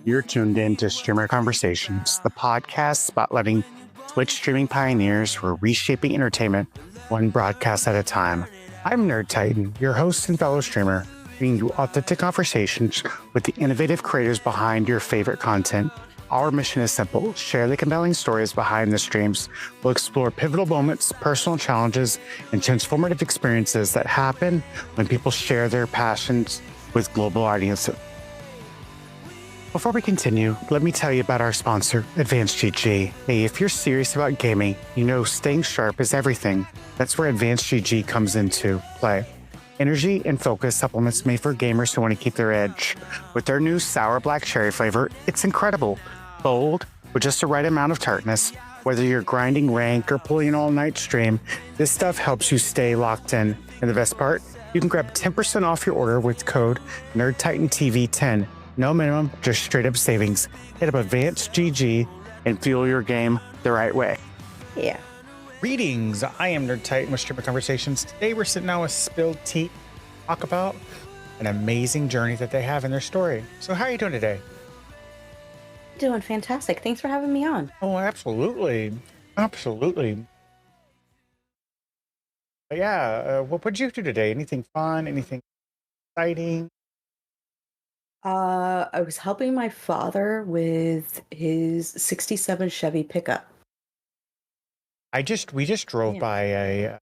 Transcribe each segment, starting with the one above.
You're tuned in to Streamer Conversations, the podcast spotlighting Twitch streaming pioneers who are reshaping entertainment one broadcast at a time. I'm Nerd Titan, your host and fellow streamer, bringing you authentic conversations with the innovative creators behind your favorite content. Our mission is simple: share the compelling stories behind the streams. We'll explore pivotal moments, personal challenges, and transformative experiences that happen when people share their passions with global audiences. Before we continue, let me tell you about our sponsor, AdvancedGG. Hey, if you're serious about gaming, you know staying sharp is everything. That's where AdvancedGG comes into play. Energy and focus supplements made for gamers who want to keep their edge. With their new sour black cherry flavor, it's incredible. Bold, with just the right amount of tartness. Whether you're grinding rank or pulling an all-night stream, this stuff helps you stay locked in. And the best part? You can grab 10% off your order with code NerdTitanTV10. No minimum, just straight up savings. Hit up AdvancedGG and fuel your game the right way. Yeah. Greetings, I am Nerd Titan with Streamer Conversations. Today we're sitting down with SpilledTea to talk about an amazing journey that they have in their story. So how are you doing today? Doing fantastic. Thanks for having me on. Oh, absolutely. Absolutely. But yeah, what did you do today? Anything fun? Anything exciting? I was helping my father with his 67 Chevy pickup. We just drove Yeah. by a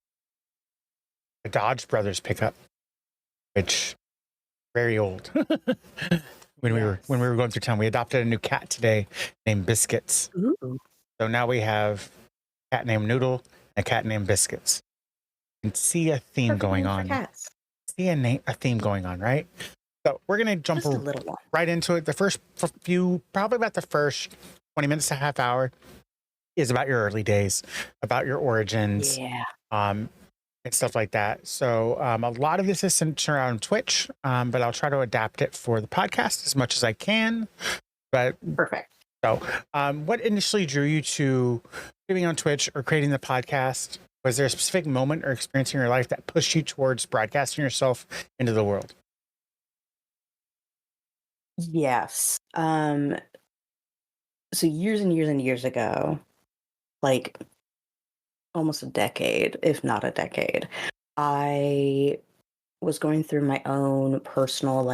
Dodge Brothers pickup, which very old. when we were going through town, we adopted a new cat today named Biscuits. Ooh. So now we have a cat named Noodle and a cat named Biscuits. You can see a theme Perfect going name for on. cats. See a theme going on, right? So we're gonna jump Just a little one. right into it. The first probably about the first 20 minutes to half hour is about your early days, about your origins, Yeah. and stuff like that. So a lot of this is centered around Twitch, but I'll try to adapt it for the podcast as much as I can. But Perfect. so, what initially drew you to streaming on Twitch or creating the podcast? Was there a specific moment or experience in your life that pushed you towards broadcasting yourself into the world? Yes. So years and years and years ago, like almost a decade, if not a decade, I was going through my own personal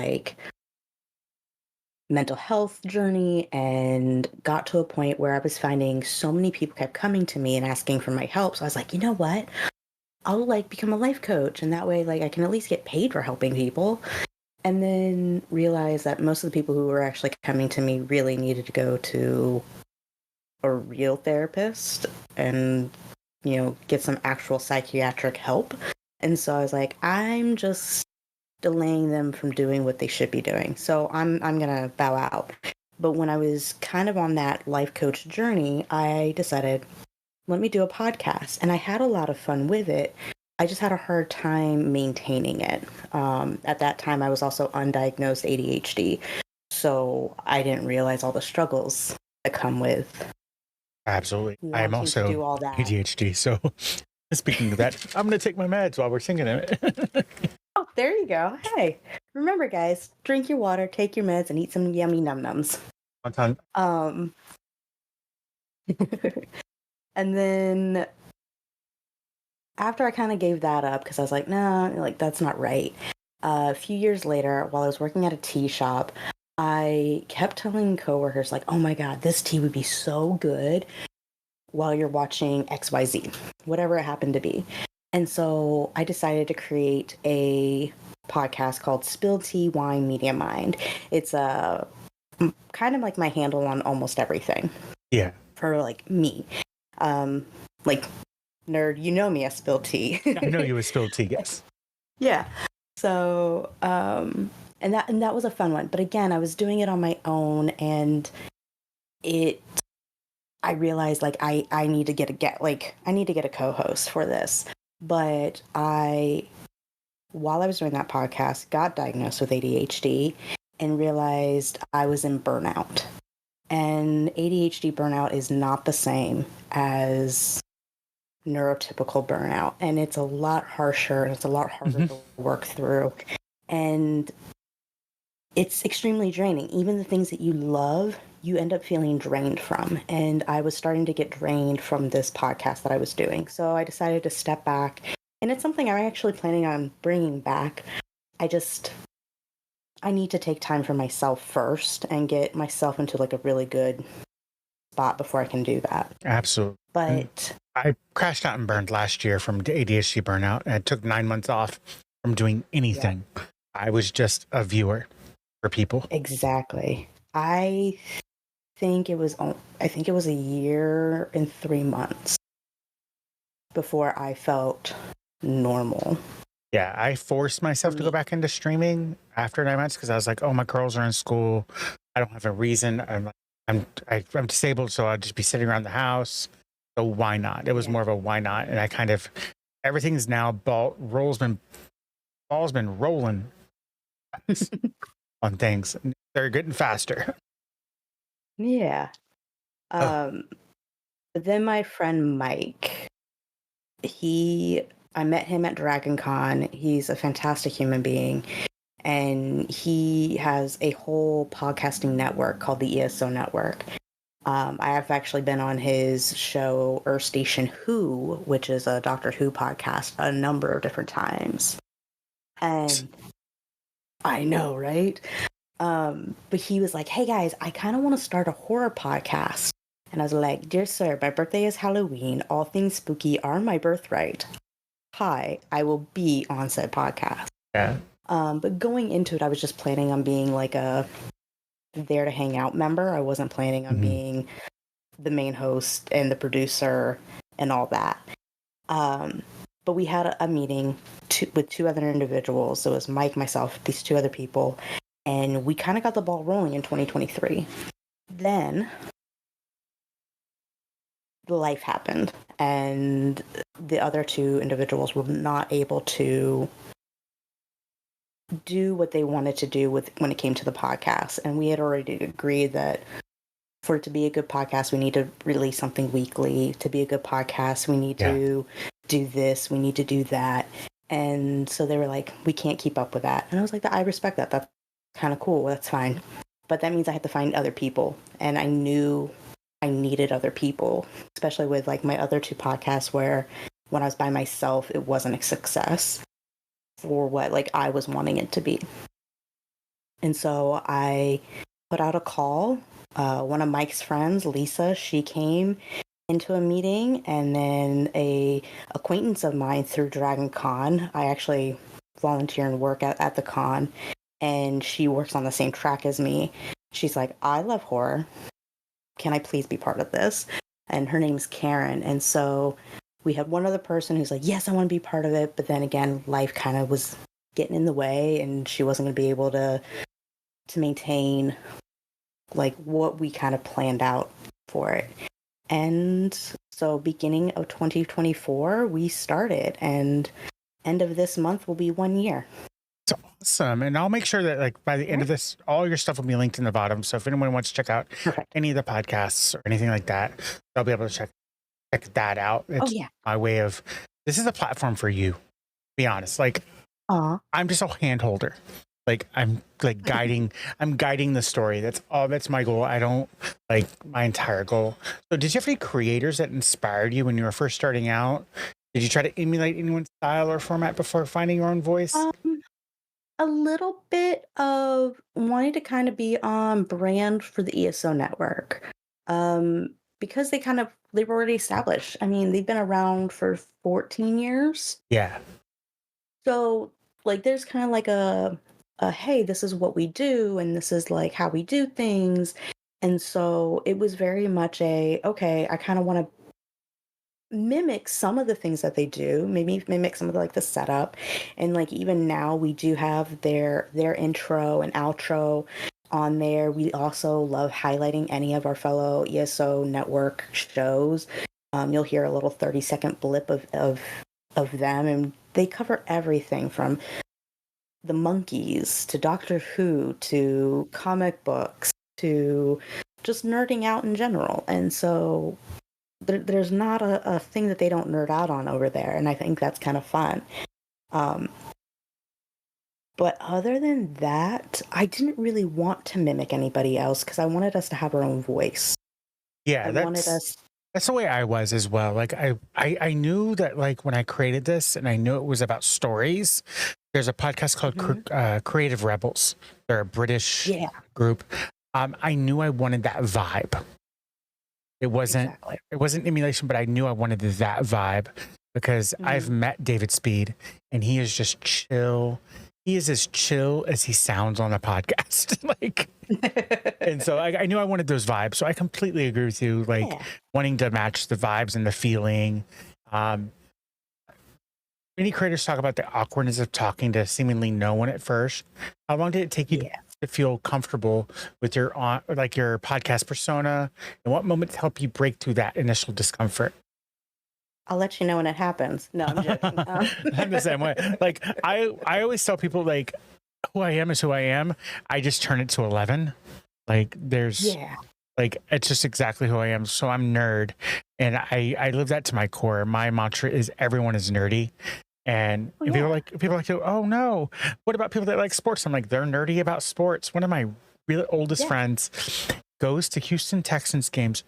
mental health journey and got to a point where I was finding so many people kept coming to me and asking for my help. So I was like, you know what? I'll become a life coach, and that way I can at least get paid for helping people. And then realized that most of the people who were actually coming to me really needed to go to a real therapist and, get some actual psychiatric help. And so I was like, I'm just delaying them from doing what they should be doing. So I'm gonna bow out. But when I was kind of on that life coach journey, I decided, let me do a podcast. And I had a lot of fun with it. I just had a hard time maintaining it. At that time, I was also undiagnosed ADHD. So I didn't realize all the struggles that come with. Absolutely. I am wanting to do also all that. ADHD. So speaking of that, I'm going to take my meds while we're singing it. Oh, there you go. Hey, remember, guys, drink your water, take your meds, and eat some yummy num-nums. One time. And then after I kind of gave that up, because I was like, nah, that's not right. A few years later, while I was working at a tea shop, I kept telling coworkers, oh my God, this tea would be so good while you're watching XYZ, whatever it happened to be. And so I decided to create a podcast called SpilledTea Wine Media Mind. It's kind of like my handle on almost everything. Yeah. For me. Nerd, you know me as SpilledTea. I know you as SpilledTea, yes. Yeah. So, and that was a fun one. But again, I was doing it on my own, and I realized I need to get a co-host for this. But while I was doing that podcast, got diagnosed with ADHD and realized I was in burnout. And ADHD burnout is not the same as neurotypical burnout. And it's a lot harsher and it's a lot harder to work through. And it's extremely draining. Even the things that you love, you end up feeling drained from. And I was starting to get drained from this podcast that I was doing. So I decided to step back. And it's something I'm actually planning on bringing back. I need to take time for myself first and get myself into like a really good spot before I can do that. Absolutely. But I crashed out and burned last year from ADHD burnout, and I took 9 months off from doing anything. Yeah. I was just a viewer for people. Exactly. I think it was a year and 3 months before I felt normal. Yeah, I forced myself to go back into streaming after 9 months because I was like, "Oh, my girls are in school. I don't have a reason. I'm disabled, so I'll just be sitting around the house. So why not?" It was more of a why not, and I kind of everything's now ball's been rolling on things. They're getting faster. Yeah. But then my friend Mike, I met him at Dragon Con. He's a fantastic human being. And he has a whole podcasting network called the ESO Network. I have actually been on his show, EarthStationBoo, which is a Doctor Who podcast, a number of different times. And I know, right? But he was like, "Hey guys, I kind of want to start a horror podcast." And I was like, "Dear sir, my birthday is Halloween. All things spooky are my birthright. Hi, I will be on said podcast." Yeah. But going into it, I was just planning on being like a there to hang out member. I wasn't planning on being the main host and the producer and all that. But we had a meeting with 2 other individuals. So it was Mike, myself, these 2 other people. And we kind of got the ball rolling in 2023. Then life happened. And the other 2 individuals were not able to do what they wanted to do when it came to the podcast. And we had already agreed that for it to be a good podcast, we need to release something weekly. To be a good podcast, we need to do this, we need to do that. And so they were like, "We can't keep up with that." And I was like, "I respect that. That's kind of cool. That's fine." But that means I had to find other people. And I knew I needed other people, especially with like my other 2 podcasts where when I was by myself, it wasn't a success for what like I was wanting it to be. And so I put out a call. One of Mike's friends, Lisa, she came into a meeting, and then a acquaintance of mine through Dragon Con, I actually volunteer and work at the con, and she works on the same track as me. She's like, "I love horror. Can I please be part of this?" And her name's Karen. And so we had one other person who's like, "Yes, I want to be part of it." But then again, life kind of was getting in the way, and she wasn't going to be able to maintain like what we kind of planned out for it. And so beginning of 2024, we started, and end of this month will be 1 year. It's awesome. And I'll make sure that like by the end of this, all your stuff will be linked in the bottom. So if anyone wants to check out any of the podcasts or anything like that, they'll be able to check that out. It's my way of, this is a platform for you, be honest. Like, I'm just a hand holder. Like I'm like guiding the story. That's my goal. I don't like my entire goal. So did you have any creators that inspired you when you were first starting out? Did you try to emulate anyone's style or format before finding your own voice? A little bit of wanting to kind of be on brand for the ESO network. Because they were already established. I mean, they've been around for 14 years. Yeah. So like there's kind of like a hey, this is what we do, and this is like how we do things. And so it was very much okay, I kind of want to mimic some of the things that they do, maybe mimic some of the setup. And like even now we do have their intro and outro on there. We also love highlighting any of our fellow ESO network shows. You'll hear a little 30-second blip of them, and they cover everything from the monkeys to Doctor Who to comic books to just nerding out in general. And so there's not a thing that they don't nerd out on over there, and I think that's kind of fun. But other than that, I didn't really want to mimic anybody else because I wanted us to have our own voice. Yeah, I wanted us. that's the way I was as well. Like I knew that like when I created this and I knew it was about stories. There's a podcast called Mhm. Creative Rebels. They're a British Yeah, group. I knew I wanted that vibe. It wasn't exactly. it wasn't emulation, but I knew I wanted that vibe because I've Mhm. met David Speed and he is just chill. He is as chill as he sounds on a podcast. Like, and so I knew I wanted those vibes. So I completely agree with you. Like Yeah. wanting to match the vibes and the feeling. Um, Many creators talk about the awkwardness of talking to seemingly no one at first. How long did it take you Yeah. to feel comfortable with your like your podcast persona, and what moments help you break through that initial discomfort? I'll let you know when it happens. No, I'm joking. I'm the same way. Like I always tell people like who I am is who I am. I just turn it to 11. Like there's Yeah. like it's just exactly who I am. So I'm nerd, and I live that to my core. My mantra is everyone is nerdy. And Oh, people are yeah. like oh no, what about people that like sports? I'm like, they're nerdy about sports. One of my really oldest Yeah. friends goes to Houston Texans games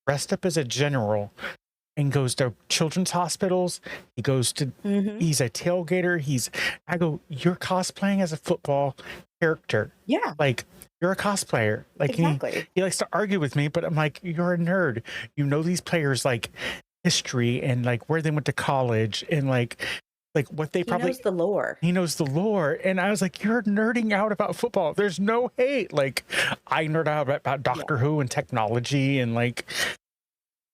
dressed up as a general and goes to children's hospitals. He goes to Hmm. he's a tailgater. I go, you're cosplaying as a football character. Yeah. Like you're a cosplayer. Like Exactly. he likes to argue with me, but I'm like, you're a nerd. You know these players like history and like where they went to college and like what they He probably knows the lore. he knows the lore. And I was like, you're nerding out about football. There's no hate. Like I nerd out about Yeah. Doctor Who and technology and like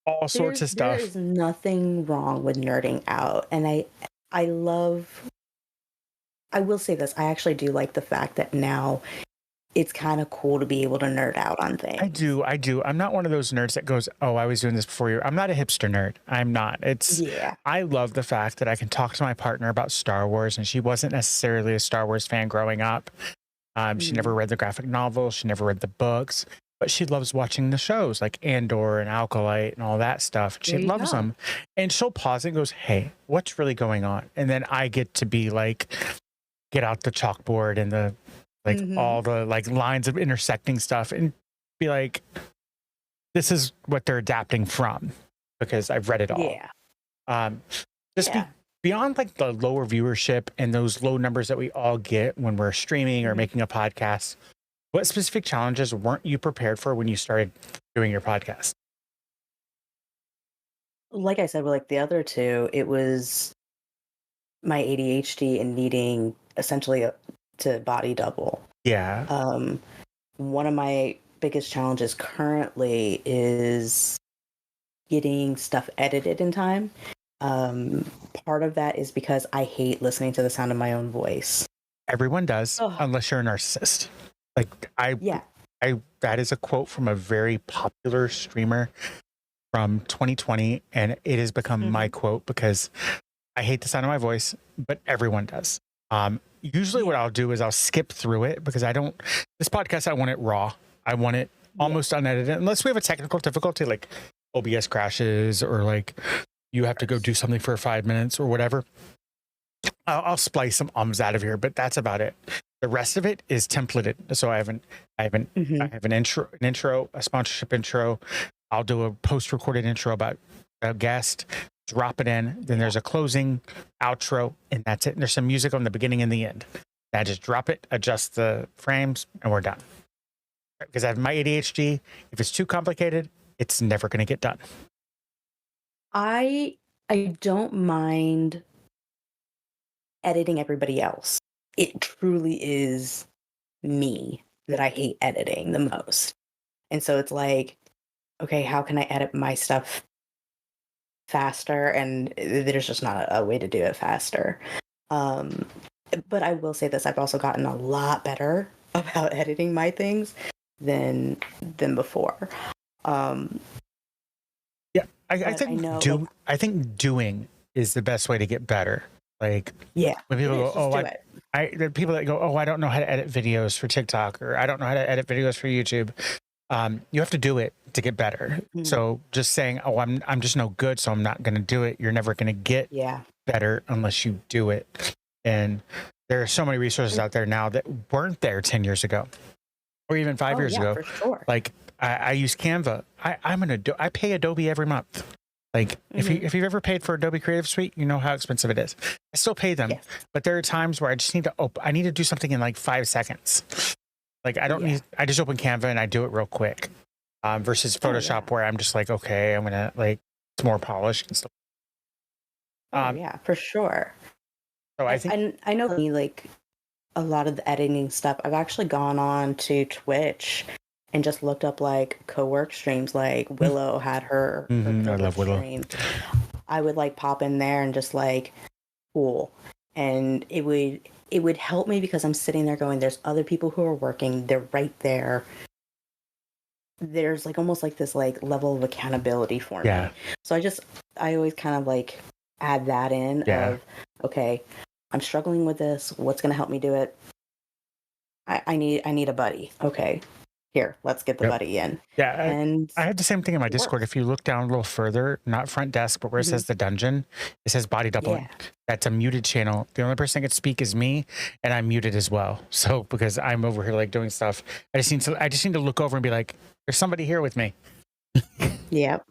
all sorts of There stuff. is nothing wrong with nerding out, and I love. I will say this: I actually do like the fact that now it's kind of cool to be able to nerd out on things. I do. I'm not one of those nerds that goes, oh, I was doing this before you. I'm not a hipster nerd. I'm not. Yeah. I love the fact that I can talk to my partner about Star Wars, and she wasn't necessarily a Star Wars fan growing up. She never read the graphic novels, she never read the books, but she loves watching the shows like Andor and Alkalite and all that stuff. She There you loves go. them. And she'll pause and goes, hey, what's really going on? And then I get to be like, get out the chalkboard and the like all the like lines of intersecting stuff and be like, this is what they're adapting from because I've read it all. Yeah. Just Yeah. beyond like the lower viewership and those low numbers that we all get when we're streaming or making a podcast, what specific challenges weren't you prepared for when you started doing your podcast? Like I said, with like the other two, it was my ADHD and needing essentially to body double. Yeah. One of my biggest challenges currently is getting stuff edited in time. Part of that is because I hate listening to the sound of my own voice. Everyone does, Ugh. unless you're a narcissist. Like Yeah. that is a quote from a very popular streamer from 2020, and it has become my quote because I hate the sound of my voice, but everyone does. Usually what I'll do is I'll skip through it because this podcast, I want it raw. I want it almost unedited, unless we have a technical difficulty like OBS crashes or like you have to go do something for 5 minutes or whatever. I'll splice some ums out of here, but that's about it. The rest of it is templated. So I have an intro, a sponsorship intro. I'll do a post-recorded intro about a guest, drop it in. Then there's a closing outro, and that's it. And there's some music on the beginning and the end. I just drop it, adjust the frames, and we're done. Because I have my ADHD. If it's too complicated, it's never going to get done. I don't mind editing everybody else. It truly is me that I hate editing the most. And so it's like, okay, how can I edit my stuff faster? And there's just not a way to do it faster. But I will say this, I've also gotten a lot better about editing my things than before. Yeah, I But I think know, I think doing is the best way to get better. Like yeah, when people it go, is, just oh, do it. there are people that go, oh, I don't know how to edit videos for TikTok, or I don't know how to edit videos for YouTube. You have to do it to get better. So just saying, oh, I'm just no good, so I'm not going to do it. You're never going to get Yeah. better unless you do it. And there are so many resources out there now that weren't there 10 years ago or even 5 years ago. For sure. Like I use Canva. I pay Adobe every month. Like if you've ever paid for Adobe Creative Suite, you know how expensive it is. I still pay them, but there are times where I just need to I need to do something in like 5 seconds. Like I don't need, I just open Canva and I do it real quick. Versus Photoshop where I'm just like, okay, I'm gonna like, it's more polished and stuff. Yeah, for sure. So I think, and I know like a lot of the editing stuff, I've actually gone on to Twitch and just looked up like co-work streams. Like Willow had her I love Willow stream. I would like pop in there and just like cool, and it would help me because I'm sitting there going, there's other people who are working, they're right there. There's like almost like this like level of accountability for me. So I always kind of like add that in of, okay, I'm struggling with this, what's going to help me do it? I need a buddy. Okay, here, let's get the buddy in. And I had the same thing in my Discord. If you look down a little further, not front desk, but where it says the dungeon, it says body doubling. That's a muted channel. The only person that can speak is me, and I'm muted as well. So because I'm over here like doing stuff, I just need to look over and be like, there's somebody here with me. Yep.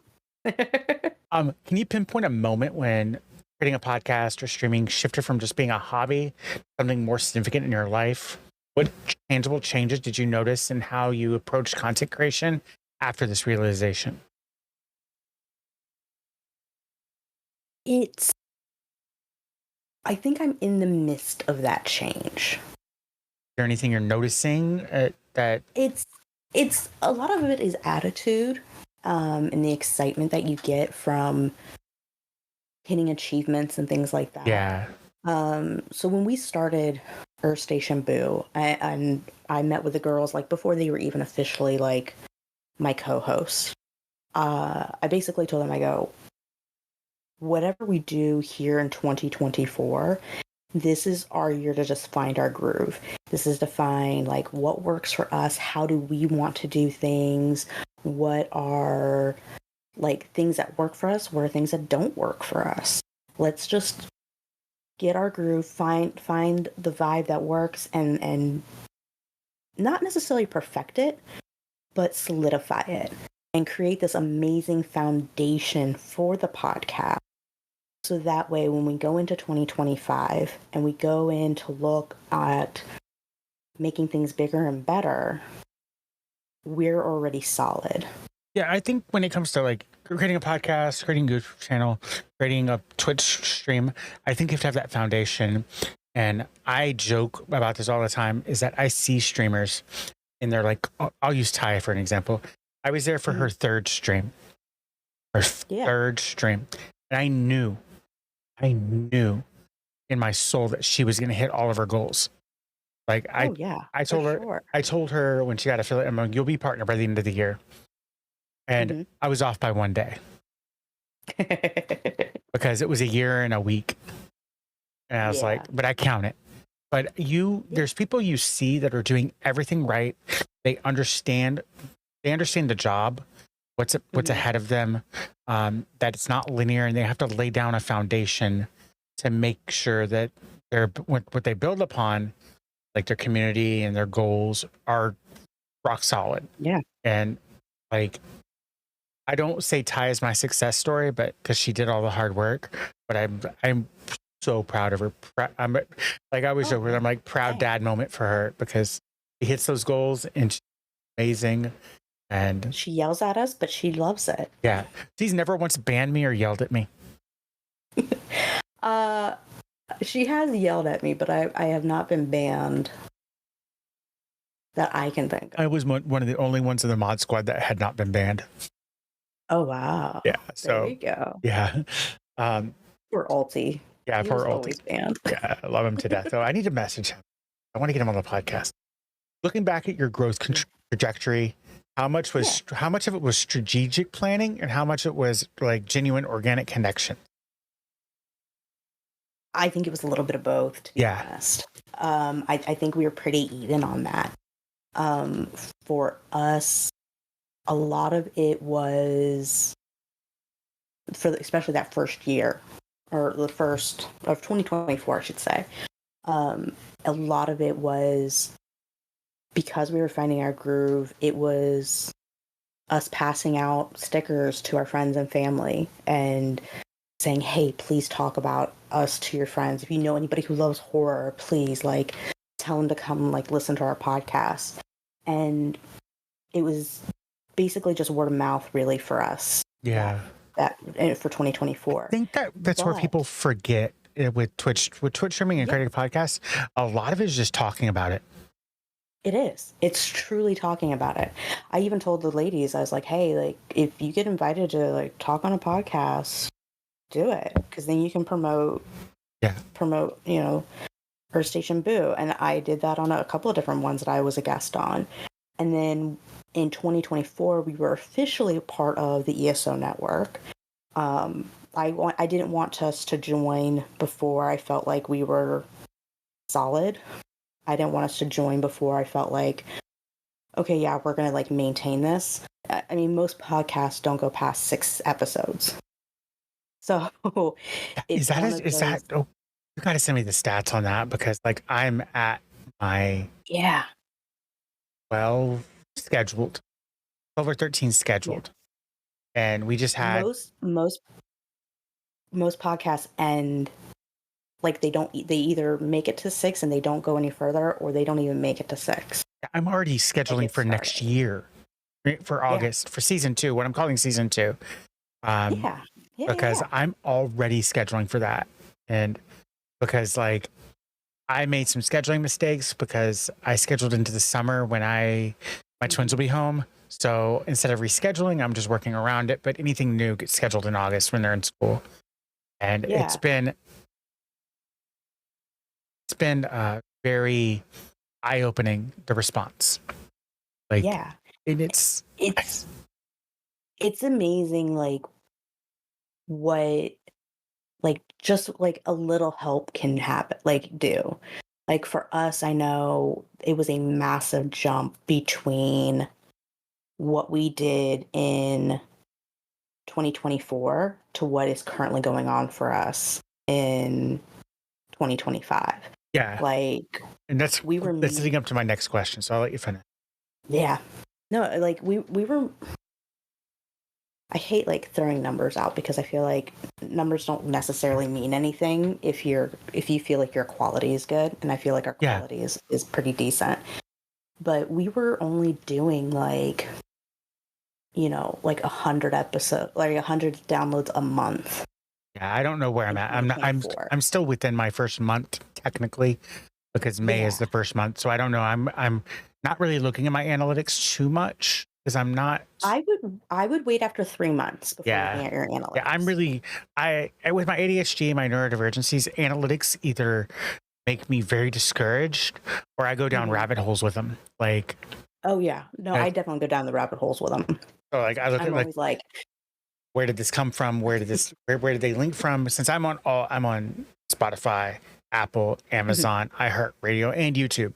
Can you pinpoint a moment when creating a podcast or streaming shifted from just being a hobby to something more significant in your life? What tangible changes did you notice in how you approach content creation after this realization? I think I'm in the midst of that change. Is there anything you're noticing that? It's a lot of it is attitude, and the excitement that you get from hitting achievements and things like that. Yeah. So when we started EarthStationBoo, I met with the girls like before they were even officially like my co-hosts. I basically told them, I go, whatever we do here in 2024, this is our year to just find our groove. This is to find like what works for us. How do we want to do things? What are like things that work for us? What are things that don't work for us? Let's just get our groove, find the vibe that works, and not necessarily perfect it, but solidify it and create this amazing foundation for the podcast. So that way, when we go into 2025 and we go in to look at making things bigger and better, we're already solid. Yeah, I think when it comes to like creating a podcast, creating a YouTube channel, creating a Twitch stream, I think you have to have that foundation. And I joke about this all the time, is that I see streamers and they're like, I'll use Ty for an example. I was there for her third stream. Third stream. And I knew in my soul that she was going to hit all of her goals. Like I told her when she got affiliate, I'm like, you'll be partner by the end of the year. And I was off by 1 day because it was a year and a week. And I was like, but I count it. But there's people you see that are doing everything right. They understand the job, what's ahead of them, that it's not linear, and they have to lay down a foundation to make sure that what they build upon, like their community and their goals, are rock solid. Yeah. And like, I don't say Ty is my success story, but because she did all the hard work, but I'm so proud of her. I'm like, I always joke with her, I'm like proud dad moment for her because she hits those goals and she's amazing. And she yells at us, but she loves it. Yeah. She's never once banned me or yelled at me. She has yelled at me, but I have not been banned that I can think of. I was one of the only ones in the mod squad that had not been banned. Oh, wow. Yeah. So there you go. Yeah. Poor Alti. Yeah, poor Alti. Banned. Yeah, I love him to death. So I need to message him. I want to get him on the podcast. Looking back at your growth trajectory, how much of it was strategic planning and how much it was like genuine organic connection? I think it was a little bit of both, to be honest. I think we were pretty even on that. For us, a lot of it was especially that first year, or the first of 2024, I should say. A lot of it was because we were finding our groove. It was us passing out stickers to our friends and family and saying, hey, please talk about us to your friends. If you know anybody who loves horror, please like tell them to come like listen to our podcast. And it was basically just word of mouth really for us. Yeah. That for 2024. I think that's where people forget with Twitch streaming and creating podcasts. A lot of it is just talking about it. It is. It's truly talking about it. I even told the ladies, I was like, hey, like if you get invited to like talk on a podcast, do it, because then you can promote, you know, EarthStationBoo. And I did that on a couple of different ones that I was a guest on. And then in 2024, we were officially a part of the ESO network. I didn't want us to join before I felt like we were solid. I didn't want us to join before I felt like, okay, yeah, we're going to like maintain this. I mean, most podcasts don't go past 6 episodes. So is that, oh, you got to send me the stats on that, because like I'm at my 12 or 13 scheduled. And we just had most podcasts end like they either make it to 6 and they don't go any further, or they don't even make it to 6. I'm already scheduling for next year, for August, for season 2, what I'm calling season 2. Because I'm already scheduling for that. And because like I made some scheduling mistakes because I scheduled into the summer when my twins will be home. So instead of rescheduling, I'm just working around it. But anything new gets scheduled in August when they're in school. And it's been very eye-opening, the response. Like, and it's amazing, like what like just like a little help can happen, like do. Like for us, I know it was a massive jump between what we did in 2024 to what is currently going on for us in 2025. Yeah. Like, and that's leading up to my next question, so I'll let you finish. Yeah. No, like we were, I hate like throwing numbers out because I feel like numbers don't necessarily mean anything if you feel like your quality is good, and I feel like our quality is pretty decent. But we were only doing like, you know, like 100 episodes, like 100 downloads a month. Yeah, I don't know where I'm at. I'm still within my first month technically, because May is the first month. So I don't know. I'm not really looking at my analytics too much because I'm not. I would wait after 3 months before looking at your analytics. Yeah, I'm really I with my ADHD and my neurodivergencies, analytics either make me very discouraged or I go down rabbit holes with them. Like, oh yeah, no, I definitely go down the rabbit holes with them. So like I look at like where did this come from? Where did they link from? Since I'm on Spotify, Apple, Amazon, iHeartRadio, and YouTube.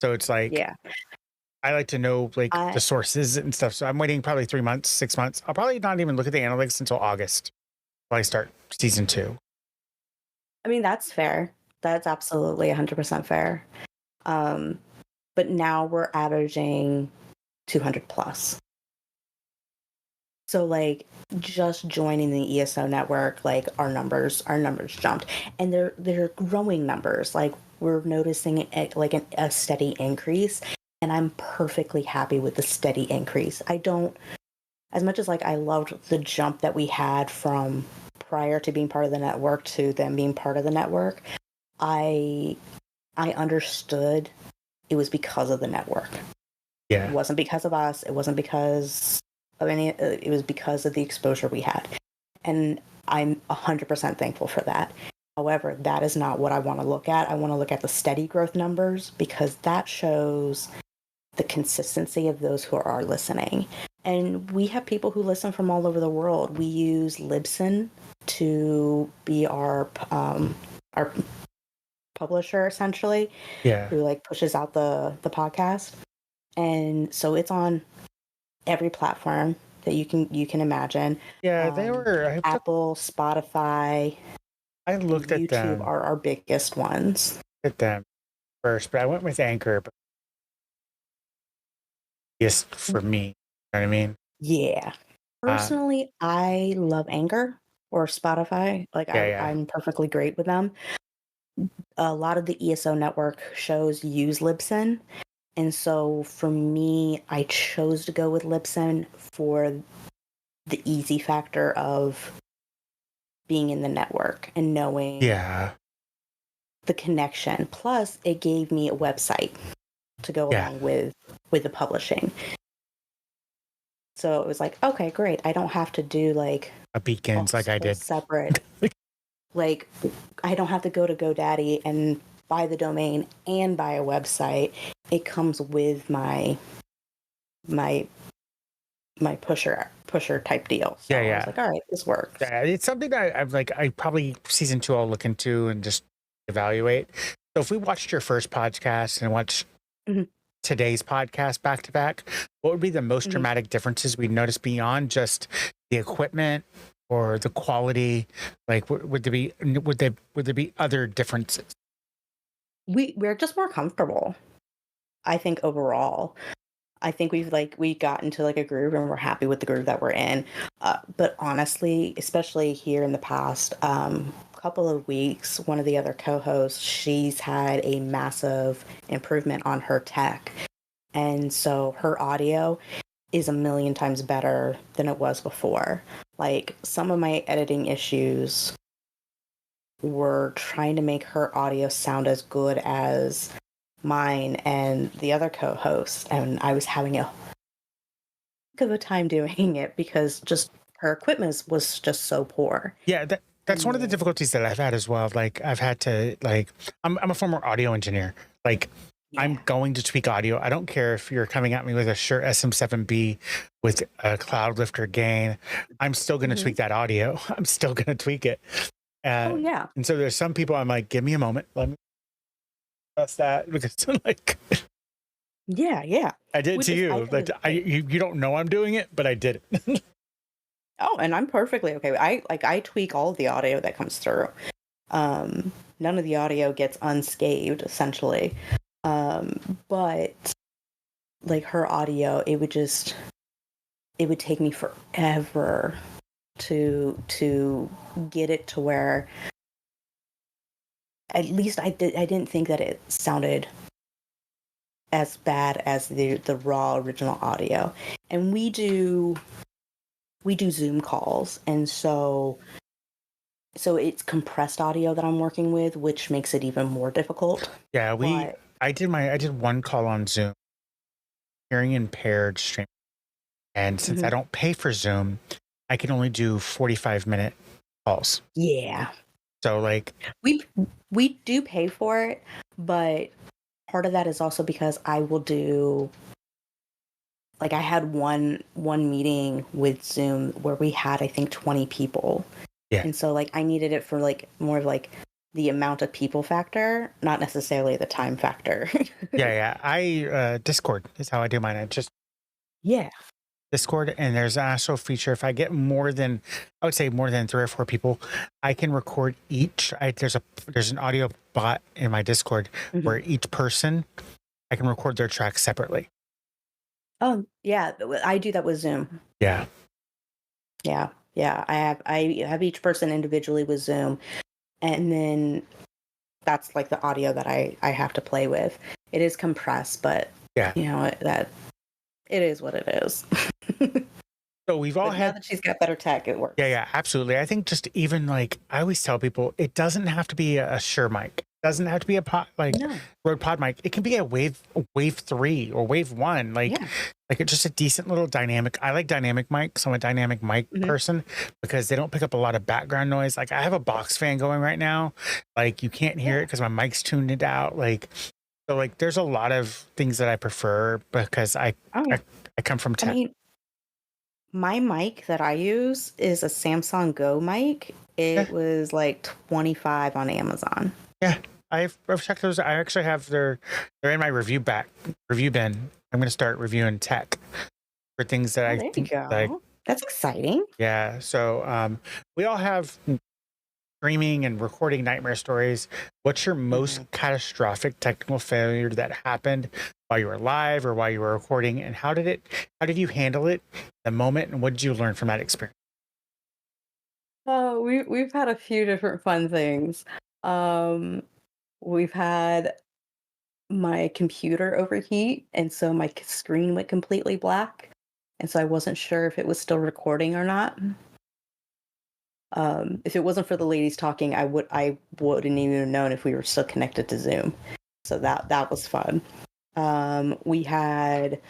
So it's like, I like to know like the sources and stuff. So I'm waiting probably 3 months, 6 months. I'll probably not even look at the analytics until August when I start season 2. I mean, that's fair. That's absolutely 100% fair. But now we're averaging 200 plus. So like just joining the ESO network, like our numbers jumped, and they're growing numbers. Like we're noticing a steady increase, and I'm perfectly happy with the steady increase. I don't, as much as like I loved the jump that we had from prior to being part of the network to them being part of the network, I understood it was because of the network. Yeah. It wasn't because of us. It wasn't because of any. It was because of the exposure we had, and I'm 100% thankful for that. However, that is not what I want to look at. I want to look at the steady growth numbers because that shows the consistency of those who are listening. And we have people who listen from all over the world. We use Libsyn to be our publisher, essentially. Yeah. Who like pushes out the podcast. And so it's on every platform that you can imagine. Yeah, they were Apple, Spotify. I looked YouTube at them. are our biggest ones. at them first, but I went with Anchor, but just for me. You know what I mean? Yeah. Uh, Personally, I love Anchor or Spotify. Like yeah, yeah, I'm perfectly great with them. A lot of the ESO network shows use Libsyn. And so for me, I chose to go with Libsyn for the easy factor of being in the network and knowing yeah, the connection. Plus, it gave me a website to go yeah. along with the publishing. So it was like, okay, great. I don't have to do like A a Beacons like I whole did. separate, like, I don't have to go to GoDaddy and buy the domain and buy a website. It comes with my my pusher type deal. So Yeah, I was yeah. like, all right, this works. Yeah, it's something that I've like. I probably season 2 I'll look into and just evaluate. So if we watched your first podcast and watched Mhm, today's podcast back to back, what would be the most mhm. dramatic differences we notice beyond just the equipment or the quality? Like, would there be would there be other differences? We're just more comfortable, I think, overall. I think we got into like a groove and we're happy with the groove that we're in. But honestly, especially here in the past couple of weeks, one of the other co-hosts, she's had a massive improvement on her tech. And so her audio is a million times better than it was before. Like some of my editing issues were trying to make her audio sound as good as mine and the other co-host, and I was having a heck of a time doing it because just her equipment was just so poor. Yeah, that's And one of the then, difficulties that I've had as well. Like I've had to like I'm a former audio engineer. Like I'm yeah. going to tweak audio. I don't care if you're coming at me with a Shure SM7B with a cloud lifter gain. I'm still going to Hmm. tweak that audio. I'm still going to tweak it. Oh Uh, yeah. and so there's some people I'm like, give me a moment. Let me press that because like Yeah, yeah. I did it Which to is I you. think Like is great. you don't know I'm doing it, but I did it. Oh, and I'm perfectly okay. I tweak all of the audio that comes through. None of the audio gets unscathed essentially. But like her audio, it would take me forever to get it to where at least I didn't think that it sounded as bad as the raw original audio. And we do Zoom calls, and so it's compressed audio that I'm working with, which makes it even more difficult. Yeah, But I did one call on Zoom, hearing impaired stream. And since I mhm, don't pay for Zoom, I can only do 45-minute calls. yeah, So like, we we do pay for it, but part of that is also because I will do like I had one meeting with Zoom where we had I think 20 people. yeah, And so like I needed it for like more of like the amount of people factor, not necessarily the time factor. yeah, yeah. Discord is how I do mine. I just Yeah. Discord, and there's an actual feature. If I get more than, I would say more than 3 or 4 people, I can record each. There's an audio bot in my Discord Mhm. where each person I can record their tracks separately. Oh, yeah, I do that with Zoom. Yeah, Yeah. Yeah, I have each person individually with Zoom, and then that's like the audio that I have to play with. It is compressed, but yeah. you know, that it is what it is. So we've all But now had. that she's got better tech, it Yeah, works. yeah, absolutely. I think just even like I always tell people, it doesn't have to be a Shure mic. It doesn't have to be a pod like No. Rode Pod mic. It can be a Wave 3 or Wave 1. Yeah. Like it's just a decent little dynamic. I like dynamic mics. I'm a dynamic mic Mhm. person because they don't pick up a lot of background noise. Like I have a box fan going right now. Like you can't hear it Yeah. because my mic's tuned it out. Like so like there's a lot of things that I prefer because Oh, yeah. I come from I tech. mean, my mic that I use is a Samsung Go mic. Yeah. It was like 25 on Amazon. Yeah, I've checked those. I actually have they're in my review bin. I'm gonna start reviewing tech for things that Oh, I there you think like go. That's exciting. yeah. So we all have streaming and recording nightmare stories, what's your most Mhm. catastrophic technical failure that happened while you were live or while you were recording? And how did you handle it in the moment? And what did you learn from that experience? Oh, we've had a few different fun things. Um, we've had my computer overheat, and so my screen went completely black, and so I wasn't sure if it was still recording or not. If it wasn't for the ladies talking, I wouldn't even have known if we were still connected to Zoom. So that was fun. We had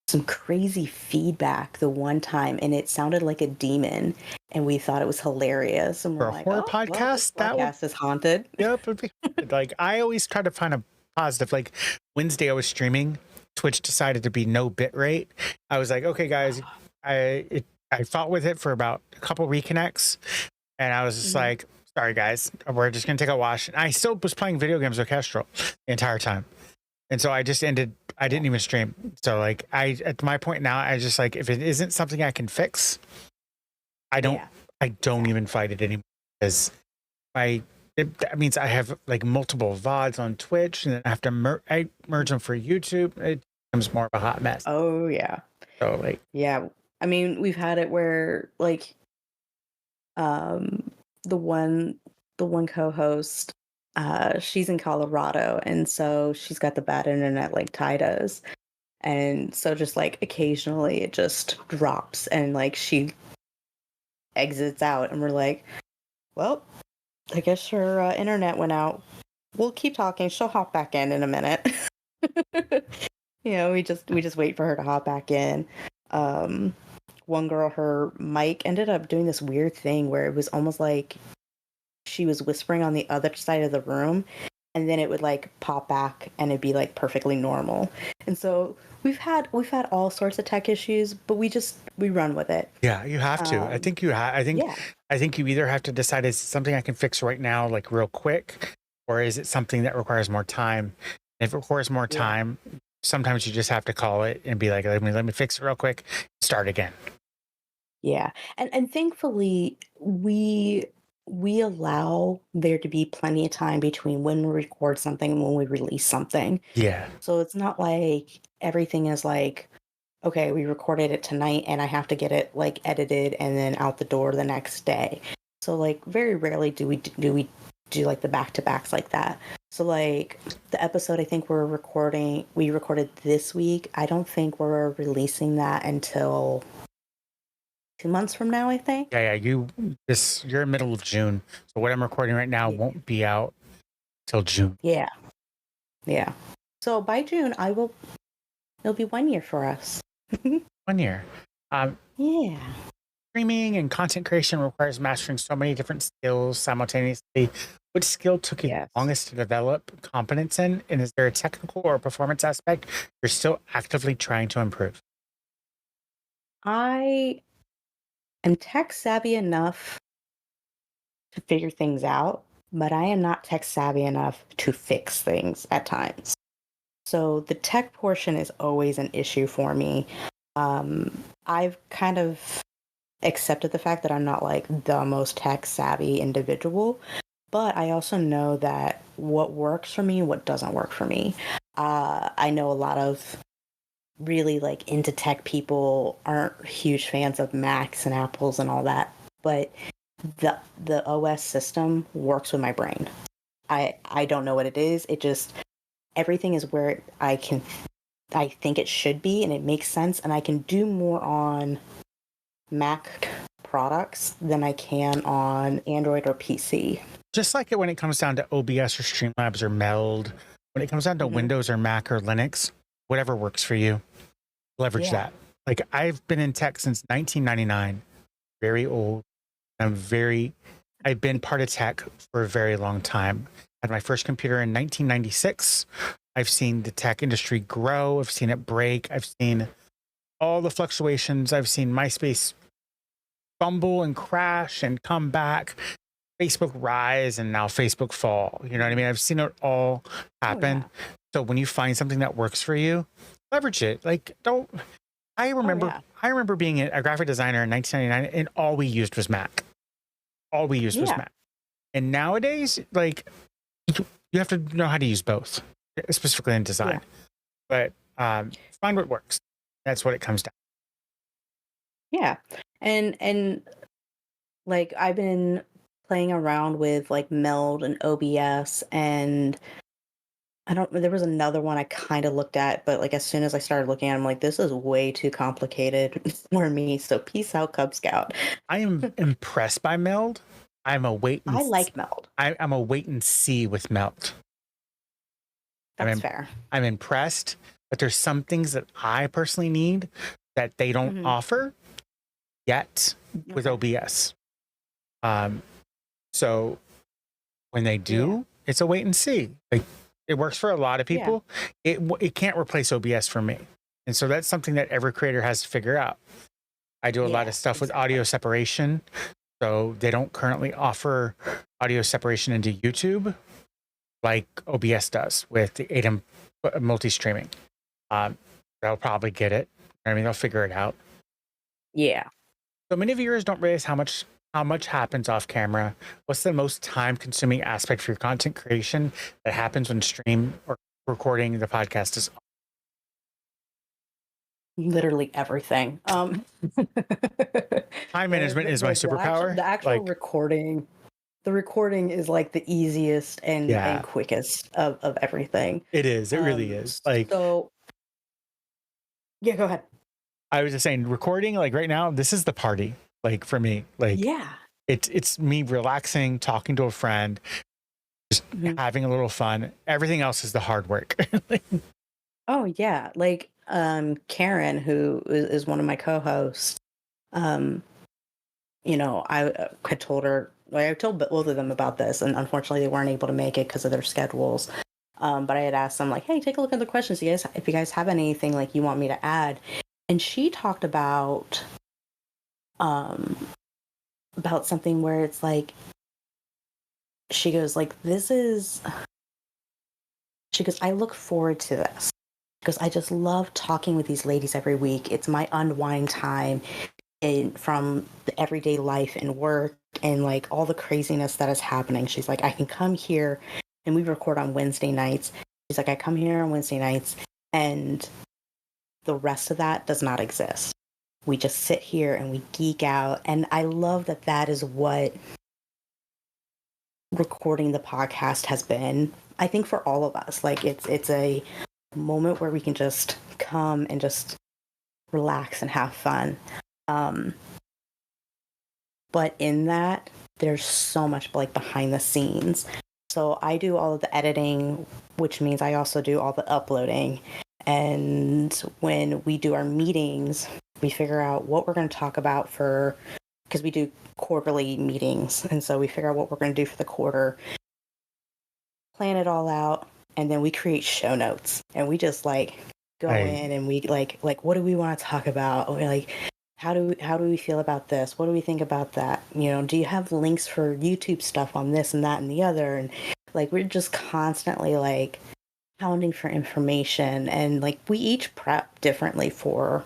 some crazy feedback the one time, and it sounded like a demon, and we thought it was hilarious. And For we're a like, horror oh, well, this podcast, that would podcast is haunted. yep, it'd be like I always try to find a positive. Like Wednesday, I was streaming. Twitch decided to be no bit rate. I was like, okay, guys, I fought with it for about a couple reconnects, and I was just Mhm. like, sorry guys, we're just gonna take a wash. And I still was playing video games with Kestrel the entire time, and so I just ended. I didn't even stream. So like I at my point now, I just like if it isn't something I can fix, I don't. Yeah, I don't even fight it anymore because that means I have like multiple VODs on Twitch, and then I have to I merge them for YouTube. It becomes more of a hot mess. oh yeah, So like, yeah. I mean, we've had it where like um the one the one co-host, she's in Colorado, and so she's got the bad internet like Ty does. And so just like occasionally it just drops and like she exits out, and we're like, well, I guess her internet went out. We'll keep talking. She'll hop back in a minute. We just wait for her to hop back in. Um, one girl, her mic ended up doing this weird thing where it was almost like she was whispering on the other side of the room, and then it would like pop back and it'd be like perfectly normal. And so we've had all sorts of tech issues, but we run with it. yeah, you have to. I Um, think you have. yeah, I think you either have to decide is it something I can fix right now, like real quick, or is it something that requires more time? If it requires more yeah. time, sometimes you just have to call it and be like, let me fix it real quick, start again. Yeah. And thankfully we allow there to be plenty of time between when we record something and when we release something. Yeah. So it's not like everything is like, okay, we recorded it tonight and I have to get it like edited and then out the door the next day. So like very rarely do we do like the back-to-backs like that. So like the episode I think we recorded this week, I don't think we're releasing that until 2 months from now, I think. Yeah, yeah. You're in middle of June. So what I'm recording right now Yeah. won't be out till June. Yeah. Yeah. So by June, it'll be 1 year for us. 1 year. Um, Yeah. Streaming and content creation requires mastering so many different skills simultaneously. Which skill took you the Yes. longest to develop competence in? And is there a technical or performance aspect you're still actively trying to improve? I am tech savvy enough to figure things out, but I am not tech savvy enough to fix things at times. So the tech portion is always an issue for me. I've kind of accepted the fact that I'm not like the most tech savvy individual, but I also know that what works for me, what doesn't work for me. I know a lot of really like into tech people aren't huge fans of Macs and Apples and all that, but the OS system works with my brain. I don't know what it is. It just everything is where I think it should be, and it makes sense, and I can do more on Mac products than I can on Android or PC. Just like it when it comes down to OBS or Streamlabs or Meld, when it comes down to Hmm. Windows or Mac or Linux, whatever works for you, leverage Yeah. that. Like I've been in tech since 1999, very old. I've been part of tech for a very long time. I had my first computer in 1996. I've seen the tech industry grow. I've seen it break. I've seen all the fluctuations. I've seen MySpace fumble and crash and come back, Facebook rise and now Facebook fall. You know what I mean? I've seen it all Oh happen. yeah. So when you find something that works for you, leverage it. Like don't I Oh remember yeah. I remember being a graphic designer in 1999 and all we used was Mac. All we used was Yeah. Mac. And nowadays, like you have to know how to use both, specifically in design. But find what works. That's what it comes down. Yeah. And like I've been playing around with like Meld and OBS, and there was another one I kind of looked at, but like as soon as I started looking at it, I'm like, this is way too complicated for me. So peace out, Cub Scout. I am impressed by Meld. I like Meld. I'm a wait and see with Meld. That's fair. I'm impressed, but there's some things that I personally need that they don't offer yet with OBS. So when they do, it's a wait and see. Like it works for a lot of people. It can't replace OBS for me. And so that's something that every creator has to figure out. I do a lot of stuff with audio separation. So they don't currently offer audio separation into YouTube like OBS does with the ADAM multi-streaming. They'll probably get it. I mean, they'll figure it out. Yeah. So many viewers don't realize how much happens off camera. What's the most time-consuming aspect for your content creation that happens when stream or recording the podcast is on? Literally everything. Time management is my superpower. The actual recording. The recording is like the easiest and quickest of everything. It is. It really is. Like so. Yeah, go ahead. I was just saying, recording like right now, this is the party. Like for me, like it's me relaxing, talking to a friend, just having a little fun. Everything else is the hard work. Oh yeah, like Karen, who is one of my co-hosts. You know, I had told her. I told both of them about this, and unfortunately, they weren't able to make it because of their schedules. But I had asked them, like, "Hey, take a look at the questions. If you guys have anything like you want me to add," and she talked about something where it's like, she goes, like, she goes, I look forward to this because I just love talking with these ladies every week. It's my unwind time from the everyday life and work and like all the craziness that is happening. She's like, I can come here, and we record on Wednesday nights. She's like, I come here on Wednesday nights and the rest of that does not exist. We just sit here and we geek out. And I love that is what recording the podcast has been. I think for all of us, like it's a moment where we can just come and just relax and have fun. But in that, there's so much like behind the scenes. So I do all of the editing, which means I also do all the uploading. And when we do our meetings, we figure out what we're going to talk about because we do quarterly meetings. And so we figure out what we're going to do for the quarter, plan it all out, and then we create show notes. And we just like go in and we like what do we want to talk about? Or like, how do we feel about this? What do we think about that? You know, do you have links for YouTube stuff on this and that and the other? And like, we're just constantly like pounding for information, and like we each prep differently for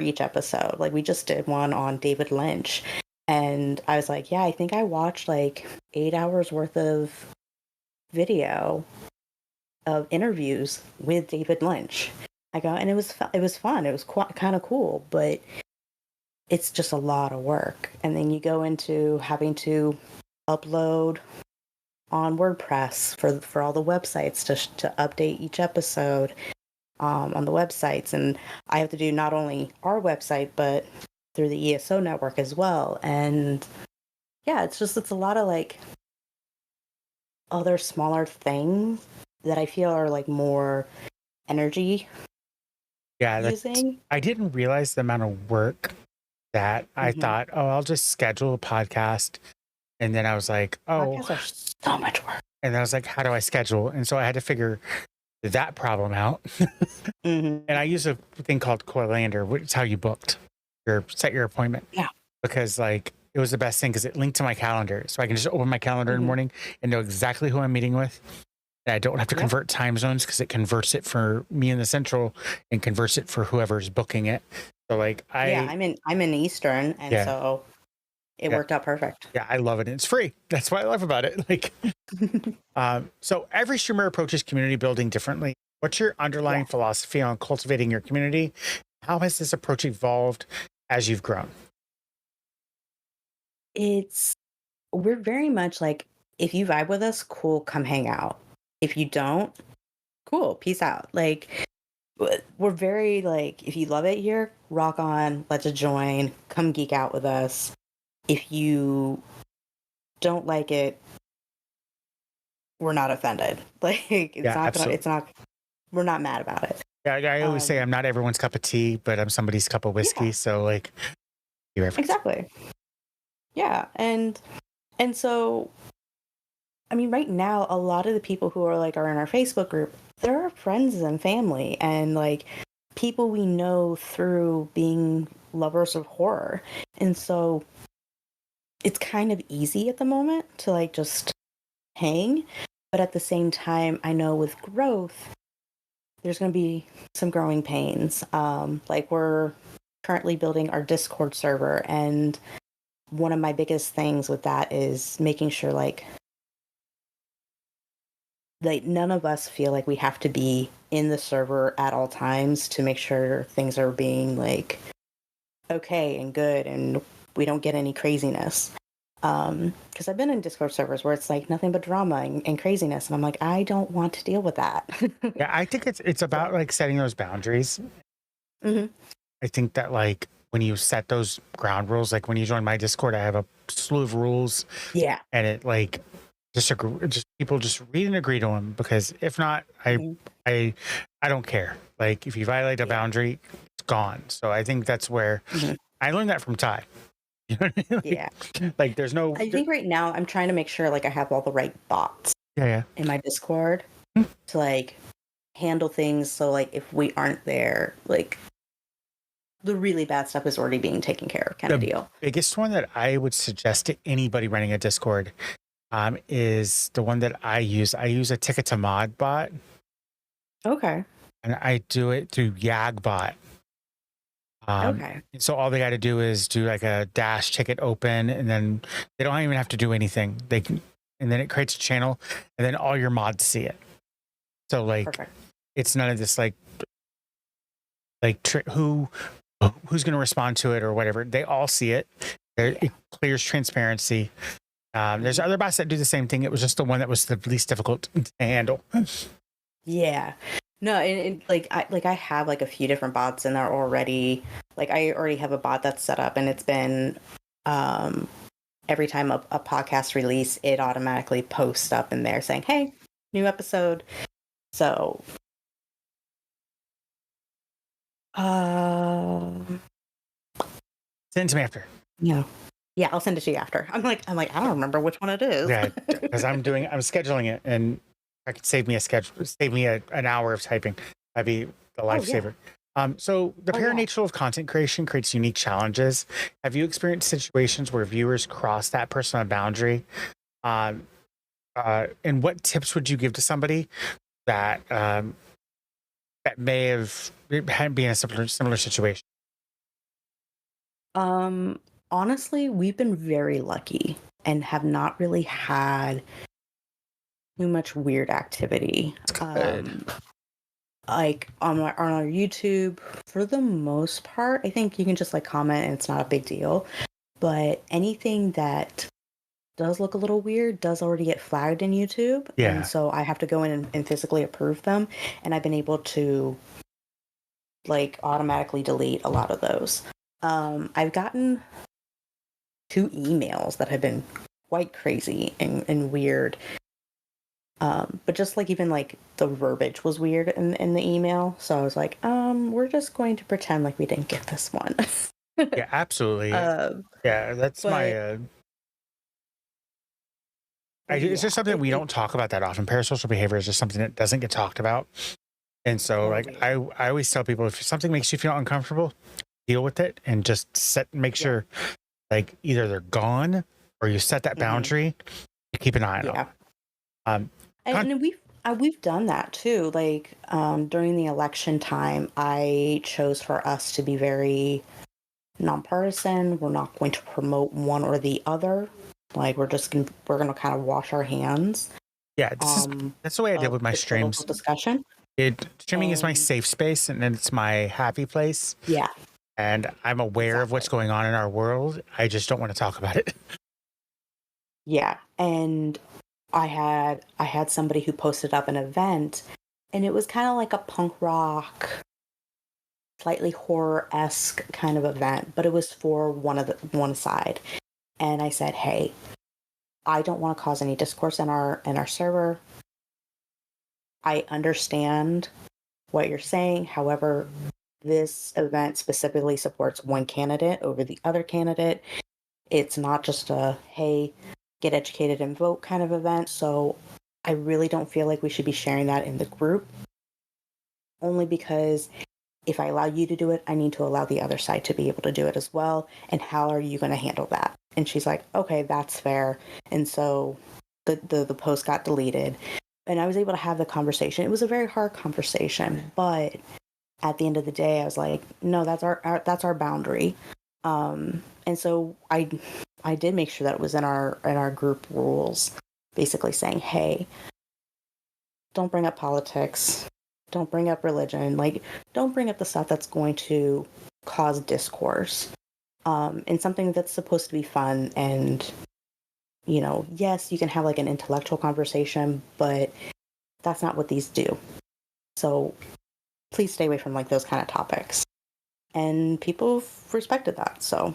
each episode. Like we just did one on David Lynch, and I was like, yeah, I think I watched like 8 hours worth of video of interviews with David Lynch. I go, and it was fun. It was kind of cool, but it's just a lot of work. And then you go into having to upload on WordPress for all the websites to update each episode on the websites. And I have to do not only our website, but through the ESO network as well. And yeah, it's a lot of like other smaller things that I feel are like more energy. Yeah, I didn't realize the amount of work that I thought, I'll just schedule a podcast. And then I was like, podcasts are so much work. And then I was like, how do I schedule? And so I had to figure that problem out. And I use a thing called Coilander, which is how you set your appointment. Yeah. Because like it was the best thing because it linked to my calendar. So I can just open my calendar in the morning and know exactly who I'm meeting with. And I don't have to convert time zones because it converts it for me in the central and converts it for whoever's booking it. So like I'm in Eastern, and so it Yeah. worked out perfect. Yeah, I love it. It's free. That's what I love about it. Like, so every streamer approaches community building differently. What's your underlying Yes. philosophy on cultivating your community? How has this approach evolved as you've grown? It's we're very much like, if you vibe with us, cool, come hang out. If you don't, cool, peace out. Like, we're very like, if you love it here, rock on, let's join, come geek out with us. If you don't like it, we're not offended. Like, Yeah, absolutely. we're not mad about it. Yeah, I always say I'm not everyone's cup of tea, but I'm somebody's cup of whiskey. Yeah, So like, you reference. exactly. Yeah. And so, I mean, right now, a lot of the people who are in our Facebook group, they're our friends and family and like people we know through being lovers of horror. And so it's kind of easy at the moment to like just hang. But at the same time, I know with growth, there's going to be some growing pains. Like we're currently building our Discord server. And one of my biggest things with that is making sure like none of us feel like we have to be in the server at all times to make sure things are being like okay and good and we don't get any craziness. Because I've been in Discord servers where it's like nothing but drama and craziness, and I'm like, I don't want to deal with that. Yeah, I think it's about like setting those boundaries. Hmm. I think that like when you set those ground rules, like when you join my Discord, I have a slew of rules, Yeah. and it like just people just read and agree to them, because if not, I I don't care. Like if you violate a boundary, it's gone. So I think that's where I learned that from Ty. You know what I mean? Yeah. Like there's no. I think right now I'm trying to make sure like I have all the right bots Yeah, in my Discord to like handle things. So like if we aren't there, like the really bad stuff is already being taken care of, kind of deal. Biggest one that I would suggest to anybody running a Discord is the one that I use. I use a ticket to mod bot, Okay. and I do it through Yagbot. Okay. So all they got to do is do like a dash ticket open, and then they don't even have to do anything. They can, and then it creates a channel, and then all your mods see it. So like, Perfect. it's none of this like who's going to respond to it or whatever. They all see it. It clears transparency. There's other bots that do the same thing. It was just the one that was the least difficult to handle. Yeah. No, and I have like a few different bots and they're already like I already have a bot that's set up and it's been every time a podcast release, it automatically posts up in there saying, "Hey, new episode." So Send it to me after. yeah. Yeah, I'll send it to you after. I'm like, I don't remember which one it is. Yeah, because I'm scheduling it, and I could save me an hour of typing. That'd be the lifesaver. So the nature of content creation creates unique challenges. Have you experienced situations where viewers cross that personal boundary? And what tips would you give to somebody that that may have been in a similar situation? Honestly, we've been very lucky and have not really had too much weird activity. Like on our YouTube, for the most part, I think you can just like comment and it's not a big deal. But anything that does look a little weird does already get flagged in YouTube. Yeah. And so I have to go in and physically approve them. And I've been able to like automatically delete a lot of those. I've gotten 2 emails that have been quite crazy and weird. But just like even like the verbiage was weird in the email. So I was like, we're just going to pretend like we didn't get this one. Yeah, absolutely. Yeah, that's my. It's just something we don't talk about that often. Parasocial behavior is just something that doesn't get talked about. And so like I always tell people, if something makes you feel uncomfortable, deal with it and just make sure like either they're gone or you set that boundary, you keep an eye on them. And we've done that too. Like during the election time, I chose for us to be very nonpartisan. We're not going to promote one or the other. Like we're gonna kind of wash our hands. Yeah, that's the way I did with my the streams. political discussion. Streaming is my safe space and it's my happy place. Yeah. And I'm aware of what's going on in our world. I just don't want to talk about it. Yeah. And I had somebody who posted up an event, and it was kind of like a punk rock, slightly horror-esque kind of event, but it was for one side. And I said, hey, I don't want to cause any discourse in our server. I understand what you're saying. However, this event specifically supports one candidate over the other candidate. It's not just a, hey, get educated and vote kind of event. So I really don't feel like we should be sharing that in the group. Only because if I allow you to do it, I need to allow the other side to be able to do it as well. And how are you going to handle that? And she's like, okay, that's fair. And so the post got deleted. And I was able to have the conversation. It was a very hard conversation, but at the end of the day, I was like, no, that's our boundary. And so I did make sure that it was in our group rules, basically saying, hey, don't bring up politics, don't bring up religion, like don't bring up the stuff that's going to cause discourse. And something that's supposed to be fun and, you know, yes, you can have like an intellectual conversation, but that's not what these do. So please stay away from like those kind of topics. And people respected that. So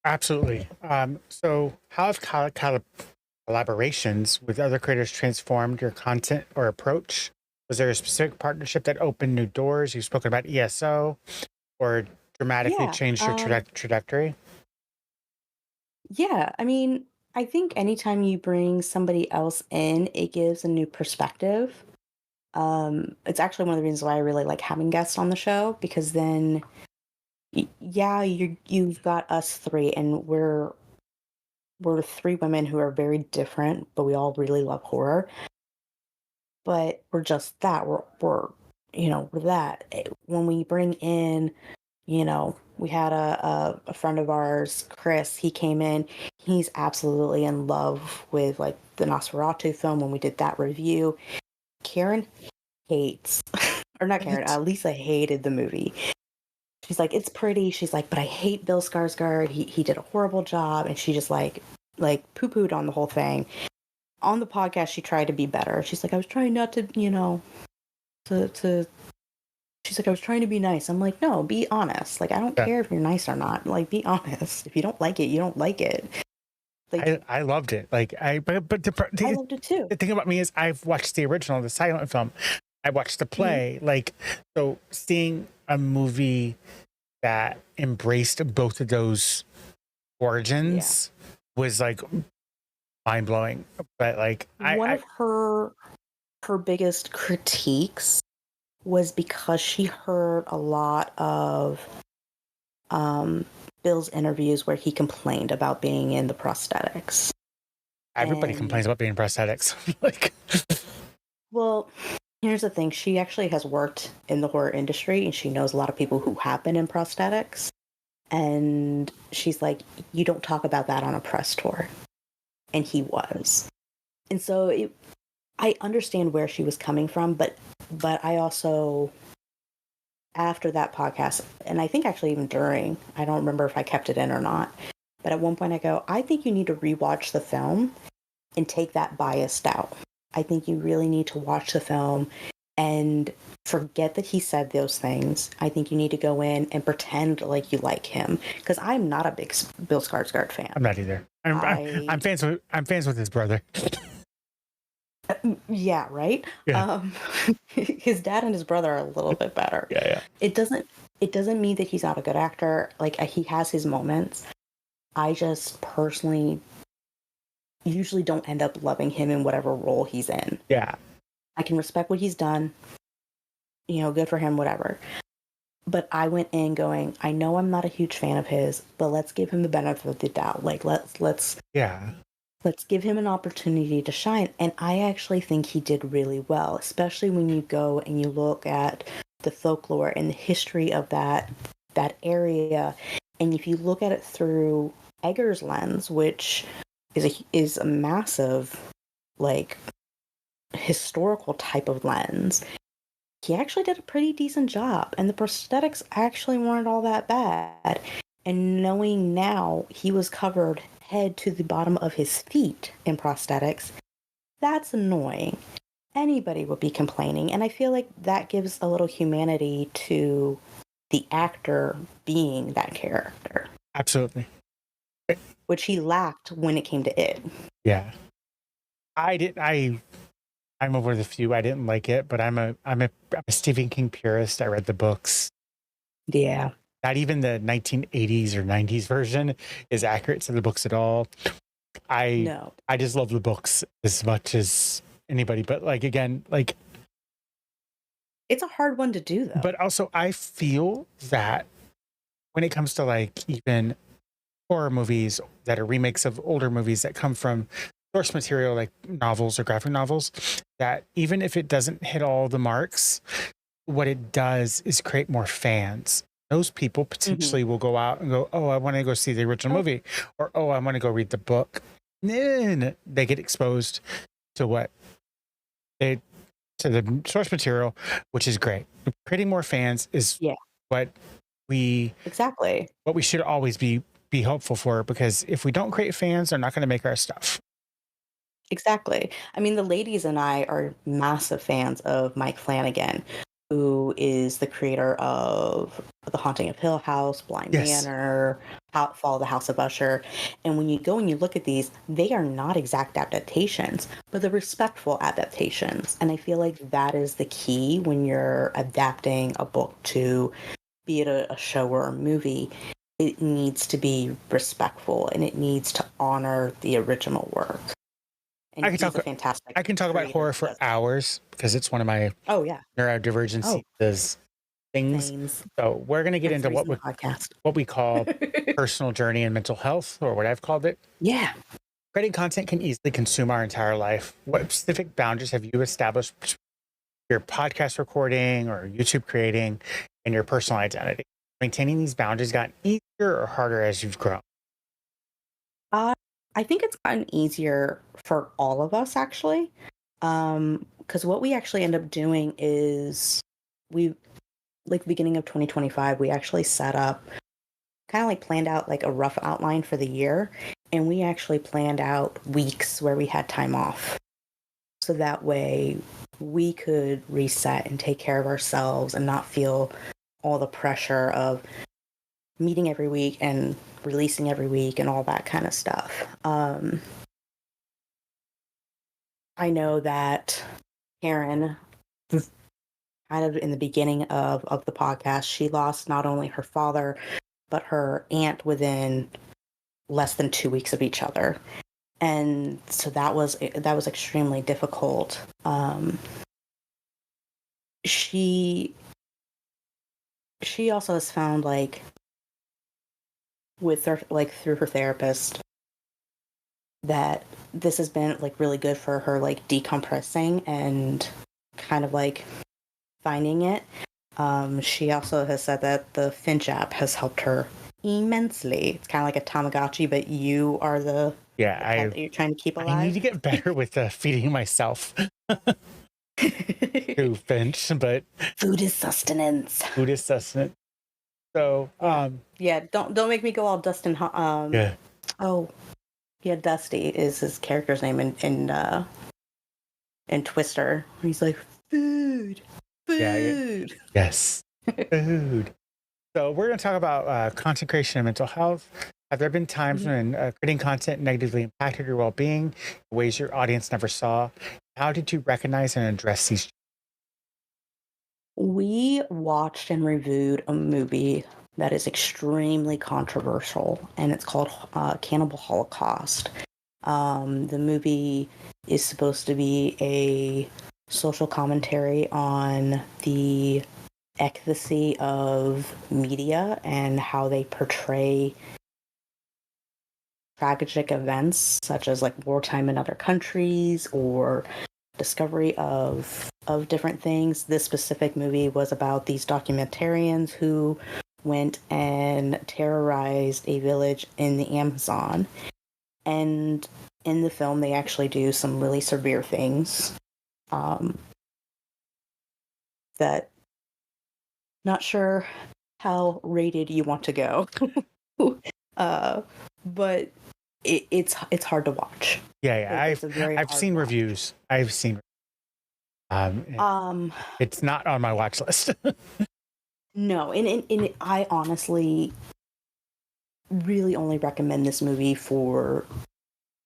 absolutely. So how have collaborations with other creators transformed your content or approach? Was there a specific partnership that opened new doors? You've spoken about ESO, or dramatically changed your trajectory? Yeah, I mean, I think anytime you bring somebody else in, it gives a new perspective. It's actually one of the reasons why I really like having guests on the show, because then, you've got us three, and we're three women who are very different, but we all really love horror. But we're just that. We're that. When we bring in, we had a friend of ours, Chris. He came in. He's absolutely in love with like the Nosferatu film. When we did that review, Karen hates, or not Karen, Lisa hated the movie. She's like, it's pretty. She's like, but I hate Bill Skarsgård. He did a horrible job. And she just like poo-pooed on the whole thing. On the podcast, she tried to be better. She's like, I was trying not to, she's like, I was trying to be nice. I'm like, no, be honest. Like, I don't care if you're nice or not. Like, be honest. If you don't like it, you don't like it. Like, I loved it. Like I loved it too. The thing about me is I've watched the original, the silent film. I watched the play. Mm-hmm. Like, so seeing a movie that embraced both of those origins was like mind blowing. But like one of her biggest critiques was because she heard a lot of Bill's interviews where he complained about being in the prosthetics. Everybody complains about being in prosthetics. Like, well, here's the thing. She actually has worked in the horror industry, and she knows a lot of people who have been in prosthetics. And she's like, you don't talk about that on a press tour. And he was. And so I understand where she was coming from, but I also, after that podcast, and I think actually even during, I don't remember if I kept it in or not, but at one point I go, I think you need to rewatch the film and take that bias out. I think you really need to watch the film and forget that he said those things. I think you need to go in and pretend like you like him, because I'm not a big Bill Skarsgård fan. I'm not either. I'm fans with his brother. Yeah, right. Yeah. His dad and his brother are a little bit better. Yeah. It doesn't mean that he's not a good actor. Like, he has his moments. I just personally usually don't end up loving him in whatever role he's in. Yeah. I can respect what he's done. Good for him, whatever. But I went in going, I know I'm not a huge fan of his, but let's give him the benefit of the doubt. Like, let's give him an opportunity to shine. And I actually think he did really well, especially when you go and you look at the folklore and the history of that that area. And if you look at it through Egger's lens, which is a massive, like, historical type of lens, he actually did a pretty decent job, and the prosthetics actually weren't all that bad. And knowing now he was covered head to the bottom of his feet in prosthetics, that's annoying. Anybody would be complaining, and I feel like that gives a little humanity to the actor being that character. Absolutely. Which he lacked when it came to it. Yeah. I'm over the few. I didn't like it, but I'm a Stephen King purist. I read the books. Yeah. Not even the 1980s or 90s version is accurate to the books at all. I just love the books as much as anybody. But like, again, like, it's a hard one to do, though. But also, I feel that when it comes to like even horror movies that are remakes of older movies that come from source material like novels or graphic novels, that even if it doesn't hit all the marks, what it does is create more fans. Those people potentially will go out and go, oh, I want to go see the original movie, or oh, I want to go read the book. And then they get exposed to to the source material, which is great. Creating more fans is what we should always be hopeful for, because if we don't create fans, they're not going to make our stuff. Exactly. I mean, the ladies and I are massive fans of Mike Flanagan, who is the creator of The Haunting of Hill House, Blind Manor, Fall of the House of Usher. And when you go and you look at these, they are not exact adaptations, but they're respectful adaptations. And I feel like that is the key when you're adapting a book to, be it a show or a movie. It needs to be respectful, and it needs to honor the original work. And I can talk about horror for hours, because it's one of my neurodivergency things. So we're going to get into what we call personal journey and mental health, or what I've called it. Yeah. Creating content can easily consume our entire life. What specific boundaries have you established between your podcast recording or YouTube creating and your personal identity? Maintaining these boundaries gotten easier or harder as you've grown? I think it's gotten easier for all of us, actually. Because what we actually end up doing is beginning of 2025, we actually set up, kind of like planned out like a rough outline for the year. And we actually planned out weeks where we had time off. So that way we could reset and take care of ourselves and not feel all the pressure of meeting every week and releasing every week and all that kind of stuff. I know that Karen, kind of in the beginning of the podcast, she lost not only her father, but her aunt within less than 2 weeks of each other. And so that was extremely difficult. She also has found, like, with her, like, through her therapist, that this has been like really good for her, like decompressing and kind of like finding it. She also has said that the Finch app has helped her immensely. It's kind of like a Tamagotchi, but you are the pet that you're trying to keep alive. I need to get better with feeding myself. To Finch, but food is sustenance. So don't make me go all Dustin. Dusty is his character's name in Twister. He's like, food. Yes, food. So we're going to talk about content creation and mental health. Have there been times when creating content negatively impacted your well-being in ways your audience never saw? How did you recognize and address these? We watched and reviewed a movie that is extremely controversial, and it's called Cannibal Holocaust. The movie is supposed to be a social commentary on the efficacy of media and how they portray tragic events such as like wartime in other countries or discovery of different things. This specific movie was about these documentarians who went and terrorized a village in the Amazon. And in the film, they actually do some really severe things that not sure how rated you want to go. But it's hard to watch. Yeah. It's a very I've hard seen watch. reviews. I've seen. It's not on my watch list. No, and I honestly really only recommend this movie for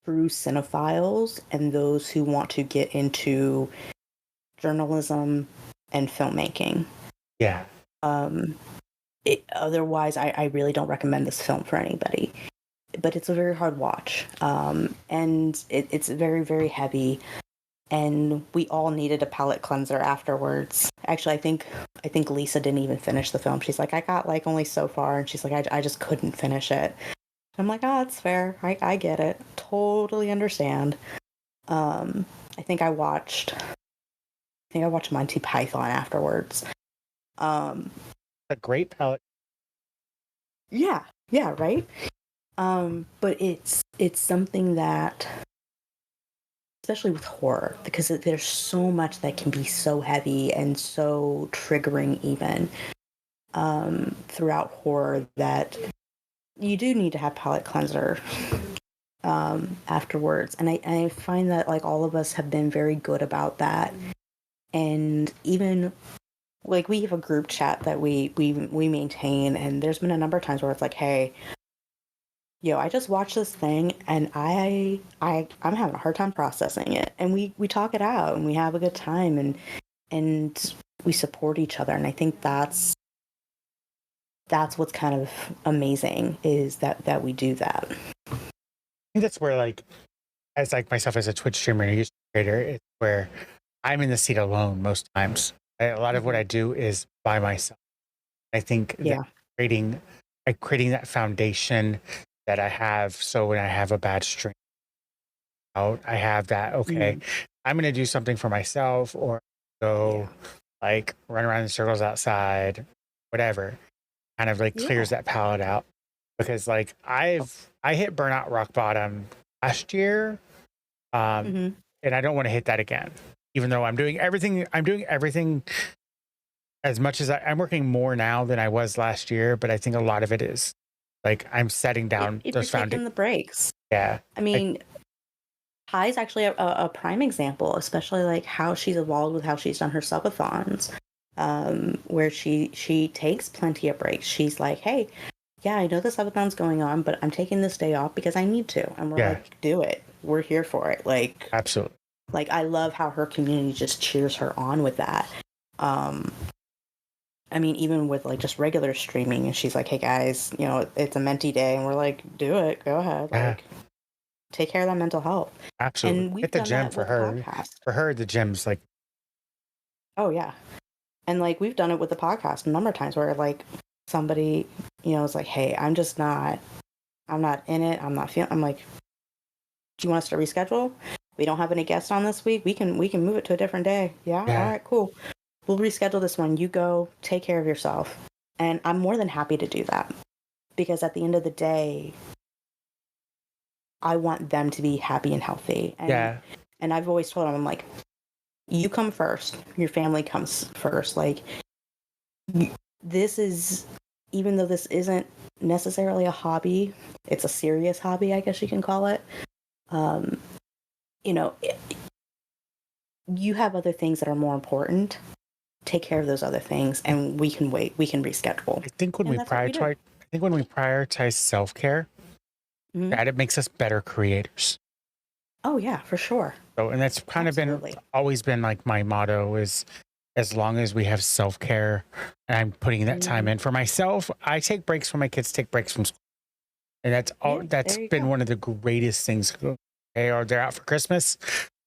true cinephiles and those who want to get into journalism and filmmaking. Yeah. Otherwise, I really don't recommend this film for anybody. But it's a very hard watch, and it's very, very heavy. And we all needed a palate cleanser afterwards. Actually, I think Lisa didn't even finish the film. She's like, I got like only so far, and she's like, I just couldn't finish it. I'm like, oh, it's fair. I get it. Totally understand. I think I watched Monty Python afterwards. A great palette. Yeah, right. But it's something that, especially with horror, because there's so much that can be so heavy and so triggering even throughout horror, that you do need to have palate cleanser afterwards. And I find that like all of us have been very good about that. And even like we have a group chat that we maintain, and there's been a number of times where it's like, hey, yo, I just watched this thing and I'm having a hard time processing it. And we talk it out and we have a good time, and we support each other. And I think that's what's kind of amazing, is that we do that. I think that's where, like, as like myself as a Twitch streamer and a YouTube creator, it's where I'm in the seat alone most times. A lot of what I do is by myself. I think that creating that foundation that I have, so when I have a bad stream out, I have that, okay, I'm going to do something for myself, or go like run around in circles outside, whatever, kind of like clears that palette out. Because like I hit burnout rock bottom last year, and I don't want to hit that again, even though I'm doing everything as much as I'm working more now than I was last year. But I think a lot of it is like I'm setting down those taking the breaks. Yeah. I mean, Ty's actually a prime example, especially like how she's evolved with how she's done her subathons, where she takes plenty of breaks. She's like, hey, yeah, I know the subathon's going on, but I'm taking this day off because I need to. And we're like, do it. We're here for it. Like, absolutely. Like, I love how her community just cheers her on with that. I mean, even with like just regular streaming, and she's like, hey guys, you know, it's a menti day, and we're like, do it, go ahead, like take care of that mental health. Absolutely. And we've hit the done gym that for with her. the podcast. For her, the gym's like, oh yeah, and like we've done it with the podcast a number of times where like somebody, you know, is like, hey, I'm not in it, I'm not feeling. I'm like, do you want us to reschedule? We don't have any guests on this week. We can move it to a different day. Yeah. All right, cool. We'll reschedule this one. You go take care of yourself. And I'm more than happy to do that, because at the end of the day, I want them to be happy and healthy. And, and I've always told them, I'm like, you come first. Your family comes first. Like, this is, even though this isn't necessarily a hobby, it's a serious hobby, I guess you can call it. You know, you have other things that are more important. Take care of those other things, and we can wait. We can reschedule. I think when we prioritize self-care, that it makes us better creators. Oh yeah, for sure. So, and that's kind of always been like my motto is, as long as we have self-care and I'm putting that time in for myself, I take breaks when my kids take breaks from school. And that's all, that's been one of the greatest things. Or they're out for Christmas.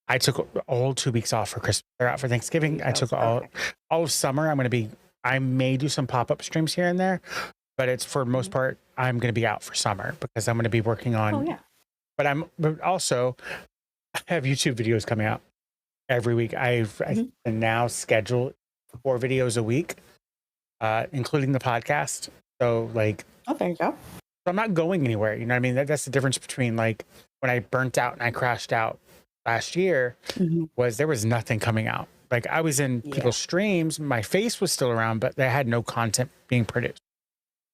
I took all 2 weeks off for Christmas. They're out for Thanksgiving. I took all of summer. I may do some pop-up streams here and there, but it's for the most part, I'm going to be out for summer because I'm going to be working on, but also I have YouTube videos coming out every week. I now schedule 4 videos a week, including the podcast. So like, Oh, there you go. I'm not going anywhere. You know what I mean? That's the difference between like when I burnt out and I crashed out last year Mhm. was there was nothing coming out. Like I was in Yeah. people's streams, my face was still around, but they had no content being produced.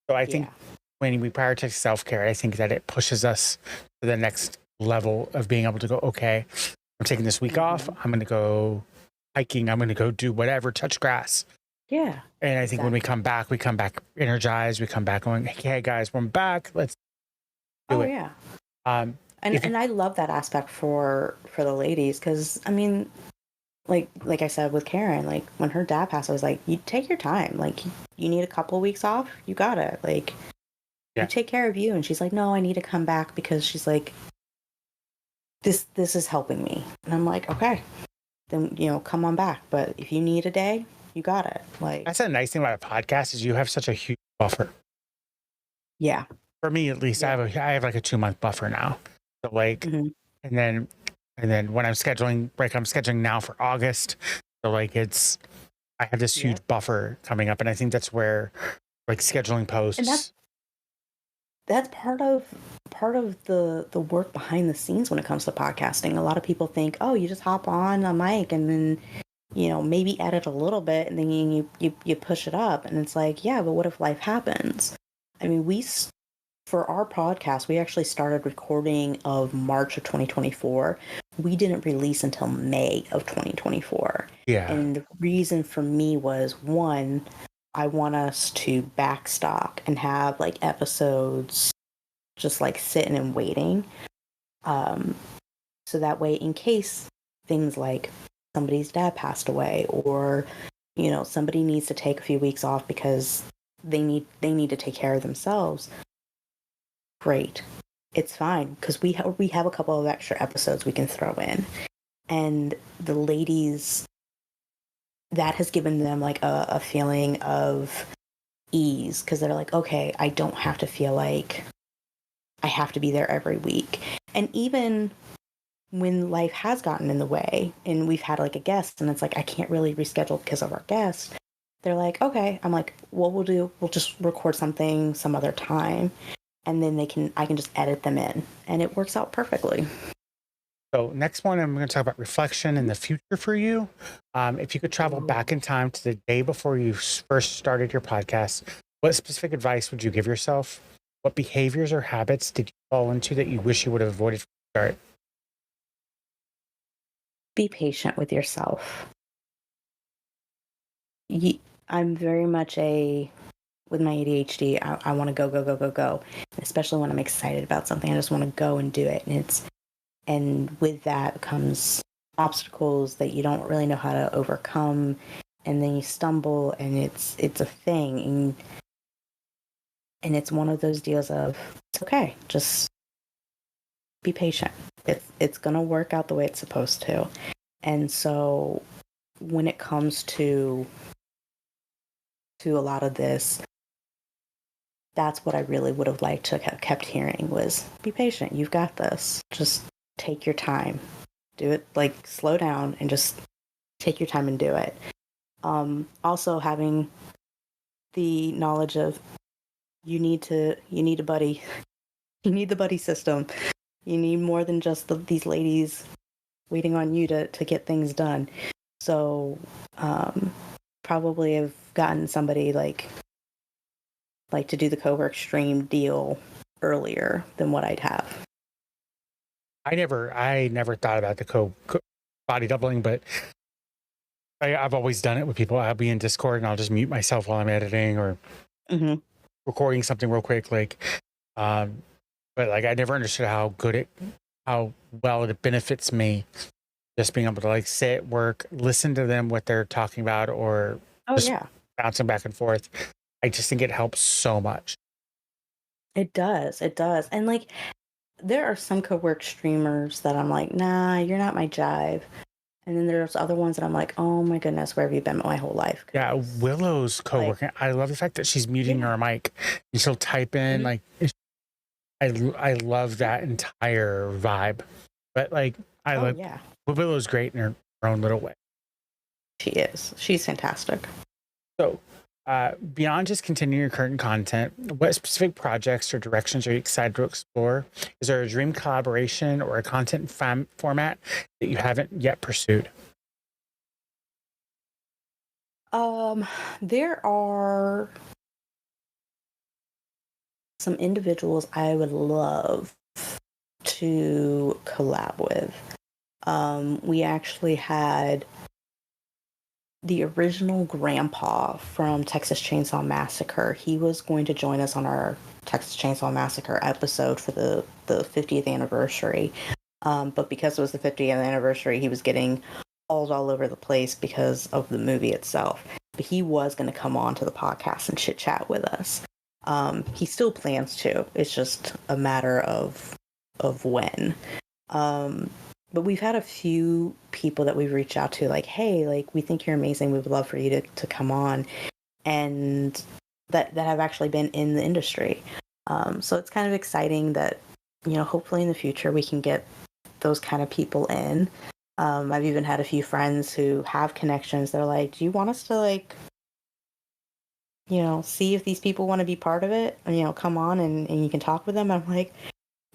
So I think Yeah. when we prioritize self-care, I think that it pushes us to the next level of being able to go, okay, I'm taking this week off. Mhm. I'm going to go hiking. I'm going to go do whatever, touch grass. Yeah. And I think when we Exactly. come back energized. We come back going, hey guys, we're back. Let's do Oh, it. yeah. Um, And if you, and I love that aspect for the ladies because I mean, like I said with Karen, like when her dad passed, I was like, you take your time. Like you need a couple weeks off, you got it. Like you yeah, take care of you. And she's like, no, I need to come back because she's like, this is helping me. And I'm like, okay, then come on back. But if you need a day, you got it. Like, that's a nice thing about a podcast is you have such a huge buffer. yeah, For me, at least, yeah. I have like a 2 month buffer now. So like, Hmm. and then when I'm scheduling, like I'm scheduling now for August. So like I have this Yeah. huge buffer coming up, and I think that's where like scheduling And posts. that's part of the work behind the scenes when it comes to podcasting. A lot of people think, oh, you just hop on a mic and then maybe edit a little bit and then you push it up, and it's like, yeah, but what if life happens? I mean, for our podcast, we actually started recording of March of 2024. We didn't release until May of 2024. Yeah, And the reason for me was, one, I want us to backstock and have like episodes just like sitting and waiting. Um, so that way, in case things like somebody's dad passed away, or somebody needs to take a few weeks off because they need to take care of themselves, great, it's fine because we have a couple of extra episodes we can throw in, and the ladies, that has given them like a feeling of ease because they're like, okay, I don't have to feel like I have to be there every week. And even when life has gotten in the way and we've had like a guest and it's like I can't really reschedule because of our guest, they're like, okay. I'm like, what we'll just record something some other time, and then I can just edit them in, and it works out perfectly. so next one, I'm going to talk about reflection in the future for you. If you could travel back in time to the day before you first started your podcast, what specific advice would you give yourself? What behaviors or habits did you fall into that you wish you would have avoided from the start? Be patient with yourself. I'm very much with my ADHD, I want to go, go, go, go, go. Especially when I'm excited about something, I just want to go and do it. And with that comes obstacles that you don't really know how to overcome, and then you stumble, and it's a thing, and it's one of those deals of, it's okay, just be patient. It's gonna work out the way it's supposed to. And so when it comes to a lot of this, that's what I really would have liked to have kept hearing was, be patient. You've got this. Just take your time. Do it, like, slow down and just take your time and do it. Also having the knowledge of you need a buddy. You need the buddy system. You need more than just these ladies waiting on you to get things done. So probably have gotten somebody like to do the co-work stream deal earlier than what I'd have. I never thought about the body doubling, but I've always done it with people. I'll be in Discord and I'll just mute myself while I'm editing or Mm-hmm. recording something real quick. Um, but like I never understood how well it benefits me just being able to like sit, work, listen to them, what they're talking about, or Oh just yeah, bouncing back and forth. I just think it helps so much. it does. It does. And like, there are some co-work streamers that I'm like, nah, you're not my jive. And then there's other ones that I'm like, oh my goodness, where have you been my whole life? Yeah, Willow's Like, co-working. I love the fact that she's muting yeah. her mic and she'll type in Mhm. like I love that entire vibe. But like I Oh like yeah, Willow's great in her own little way. she is. She's fantastic. So beyond just continuing your current content, what specific projects or directions are you excited to explore? Is there a dream collaboration or a content format that you haven't yet pursued? There are some individuals I would love to collab with. We actually had the original grandpa from Texas Chainsaw Massacre. He was going to join us on our Texas Chainsaw Massacre episode for the 50th anniversary. But because it was the 50th anniversary, he was getting all over the place because of the movie itself. But he was going to come on to the podcast and chit chat with us. He still plans to. It's just a matter of when. But we've had a few people that we've reached out to, like, hey, like, we think you're amazing. We would love for you to come on, and that have actually been in the industry. So it's kind of exciting that, hopefully in the future we can get those kind of people in. I've even had a few friends who have connections. They're like, do you want us to, like, see if these people want to be part of it? And, come on and you can talk with them. I'm like,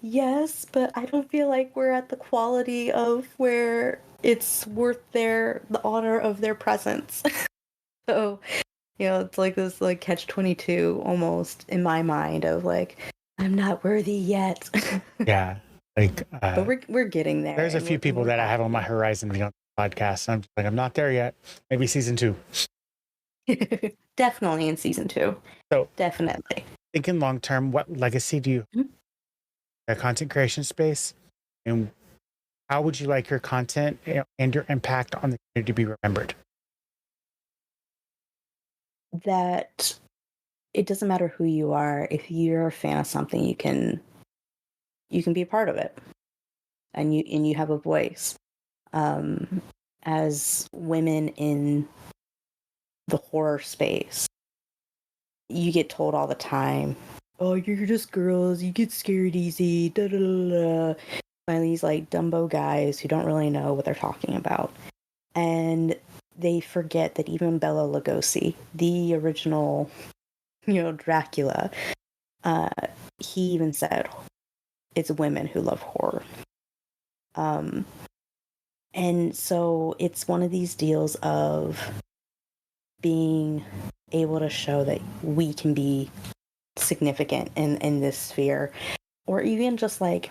yes, but I don't feel like we're at the quality of where it's worth the honor of their presence. So, it's like this like catch-22 almost in my mind of like, I'm not worthy yet. Yeah. Like, but we're getting there. There's a few people that I have on my horizon to be on the podcast. I'm just like, I'm not there yet. Maybe season 2. Definitely in season 2. So definitely. Thinking long term, what legacy do you a content creation space, and how would you like your content and your impact on the community to be remembered? That it doesn't matter who you are. If you're a fan of something, you can be a part of it, and you have a voice. As women in the horror space, you get told all the time, oh, you're just girls, you get scared easy, da da da, by these like Dumbo guys who don't really know what they're talking about. And they forget that even Bela Lugosi, the original, Dracula, he even said it's women who love horror. And so it's one of these deals of being able to show that we can be significant in this sphere, or even just like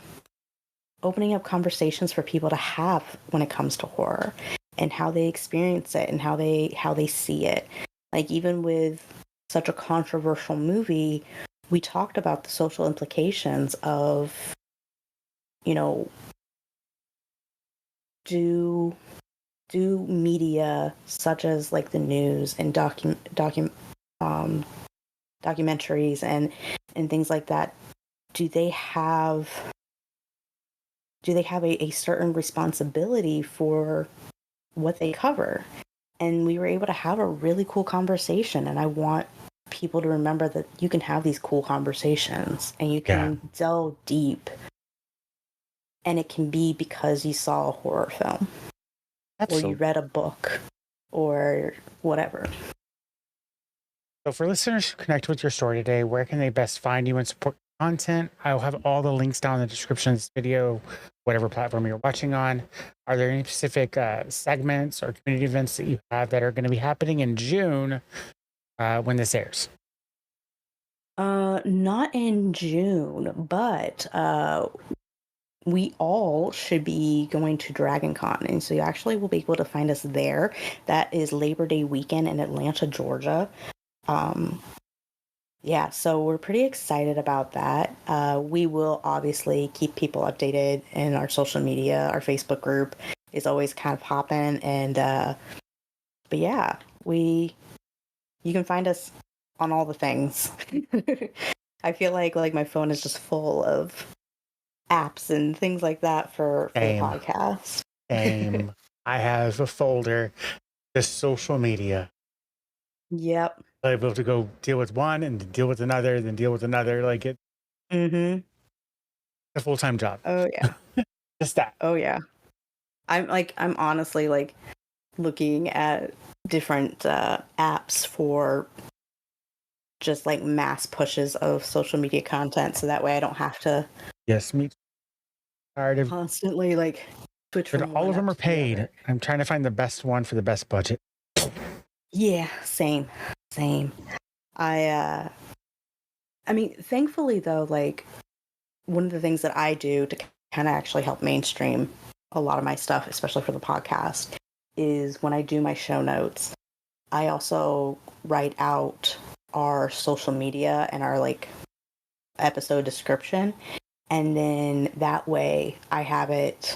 opening up conversations for people to have when it comes to horror and how they experience it and how they see it. Like, even with such a controversial movie, we talked about the social implications of, do media such as like the news and documentaries and things like that, do they have a certain responsibility for what they cover? And we were able to have a really cool conversation, and I want people to remember that you can have these cool conversations and you can delve deep, and it can be because you saw a horror film. Absolutely. Or you read a book or whatever. So for listeners who connect with your story today, where can they best find you and support your content? I'll have all the links down in the description of this video, whatever platform you're watching on. Are there any specific segments or community events that you have that are going to be happening in June when this airs? Not in June, but we all should be going to Dragon Con, and so you actually will be able to find us there. That is Labor Day weekend in Atlanta, Georgia. Yeah, so we're pretty excited about that. We will obviously keep people updated in our social media. Our Facebook group is always kind of popping, and but yeah, you can find us on all the things. I feel like my phone is just full of apps and things like that for the podcast. Same. I have a folder, just social media. Yep. I'm able to go deal with one and deal with another, then deal with another. Like it. Mm-hmm. A full-time job. Oh yeah. Just that. Oh yeah. I'm honestly like looking at different apps for just like mass pushes of social media content, so that way I don't have to Yes, me. Tired of, constantly like switch but from all one of them up are to the paid. other. I'm trying to find the best one for the best budget. Yeah, same. I mean, thankfully though, like one of the things that I do to kind of actually help mainstream a lot of my stuff, especially for the podcast, is when I do my show notes, I also write out our social media and our like episode description. And then that way I have it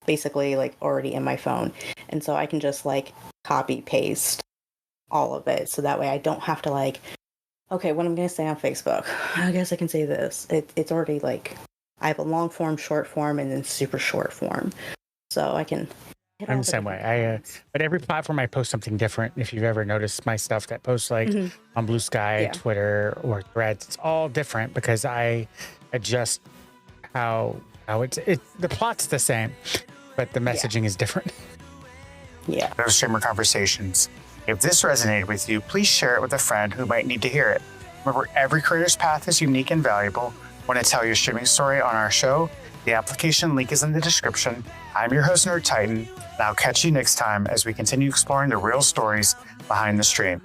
basically like already in my phone. And so I can just like copy paste all of it. So that way I don't have to like, okay, what I'm going to say on Facebook, I guess I can say this. It's already like, I have a long form, short form, and then super short form. So I can hit I'm all the the same way. different points. But every platform I post something different. If you've ever noticed my stuff that posts like on Blue Sky, Yeah. Twitter, or Threads, it's all different because I adjust how it's the plot's the same, but the messaging is different. Yeah. Those streamer conversations. If this resonated with you, please share it with a friend who might need to hear it. Remember, every creator's path is unique and valuable. Want to tell your streaming story on our show? The application link is in the description. I'm your host, Nerd Titan, and I'll catch you next time as we continue exploring the real stories behind the stream.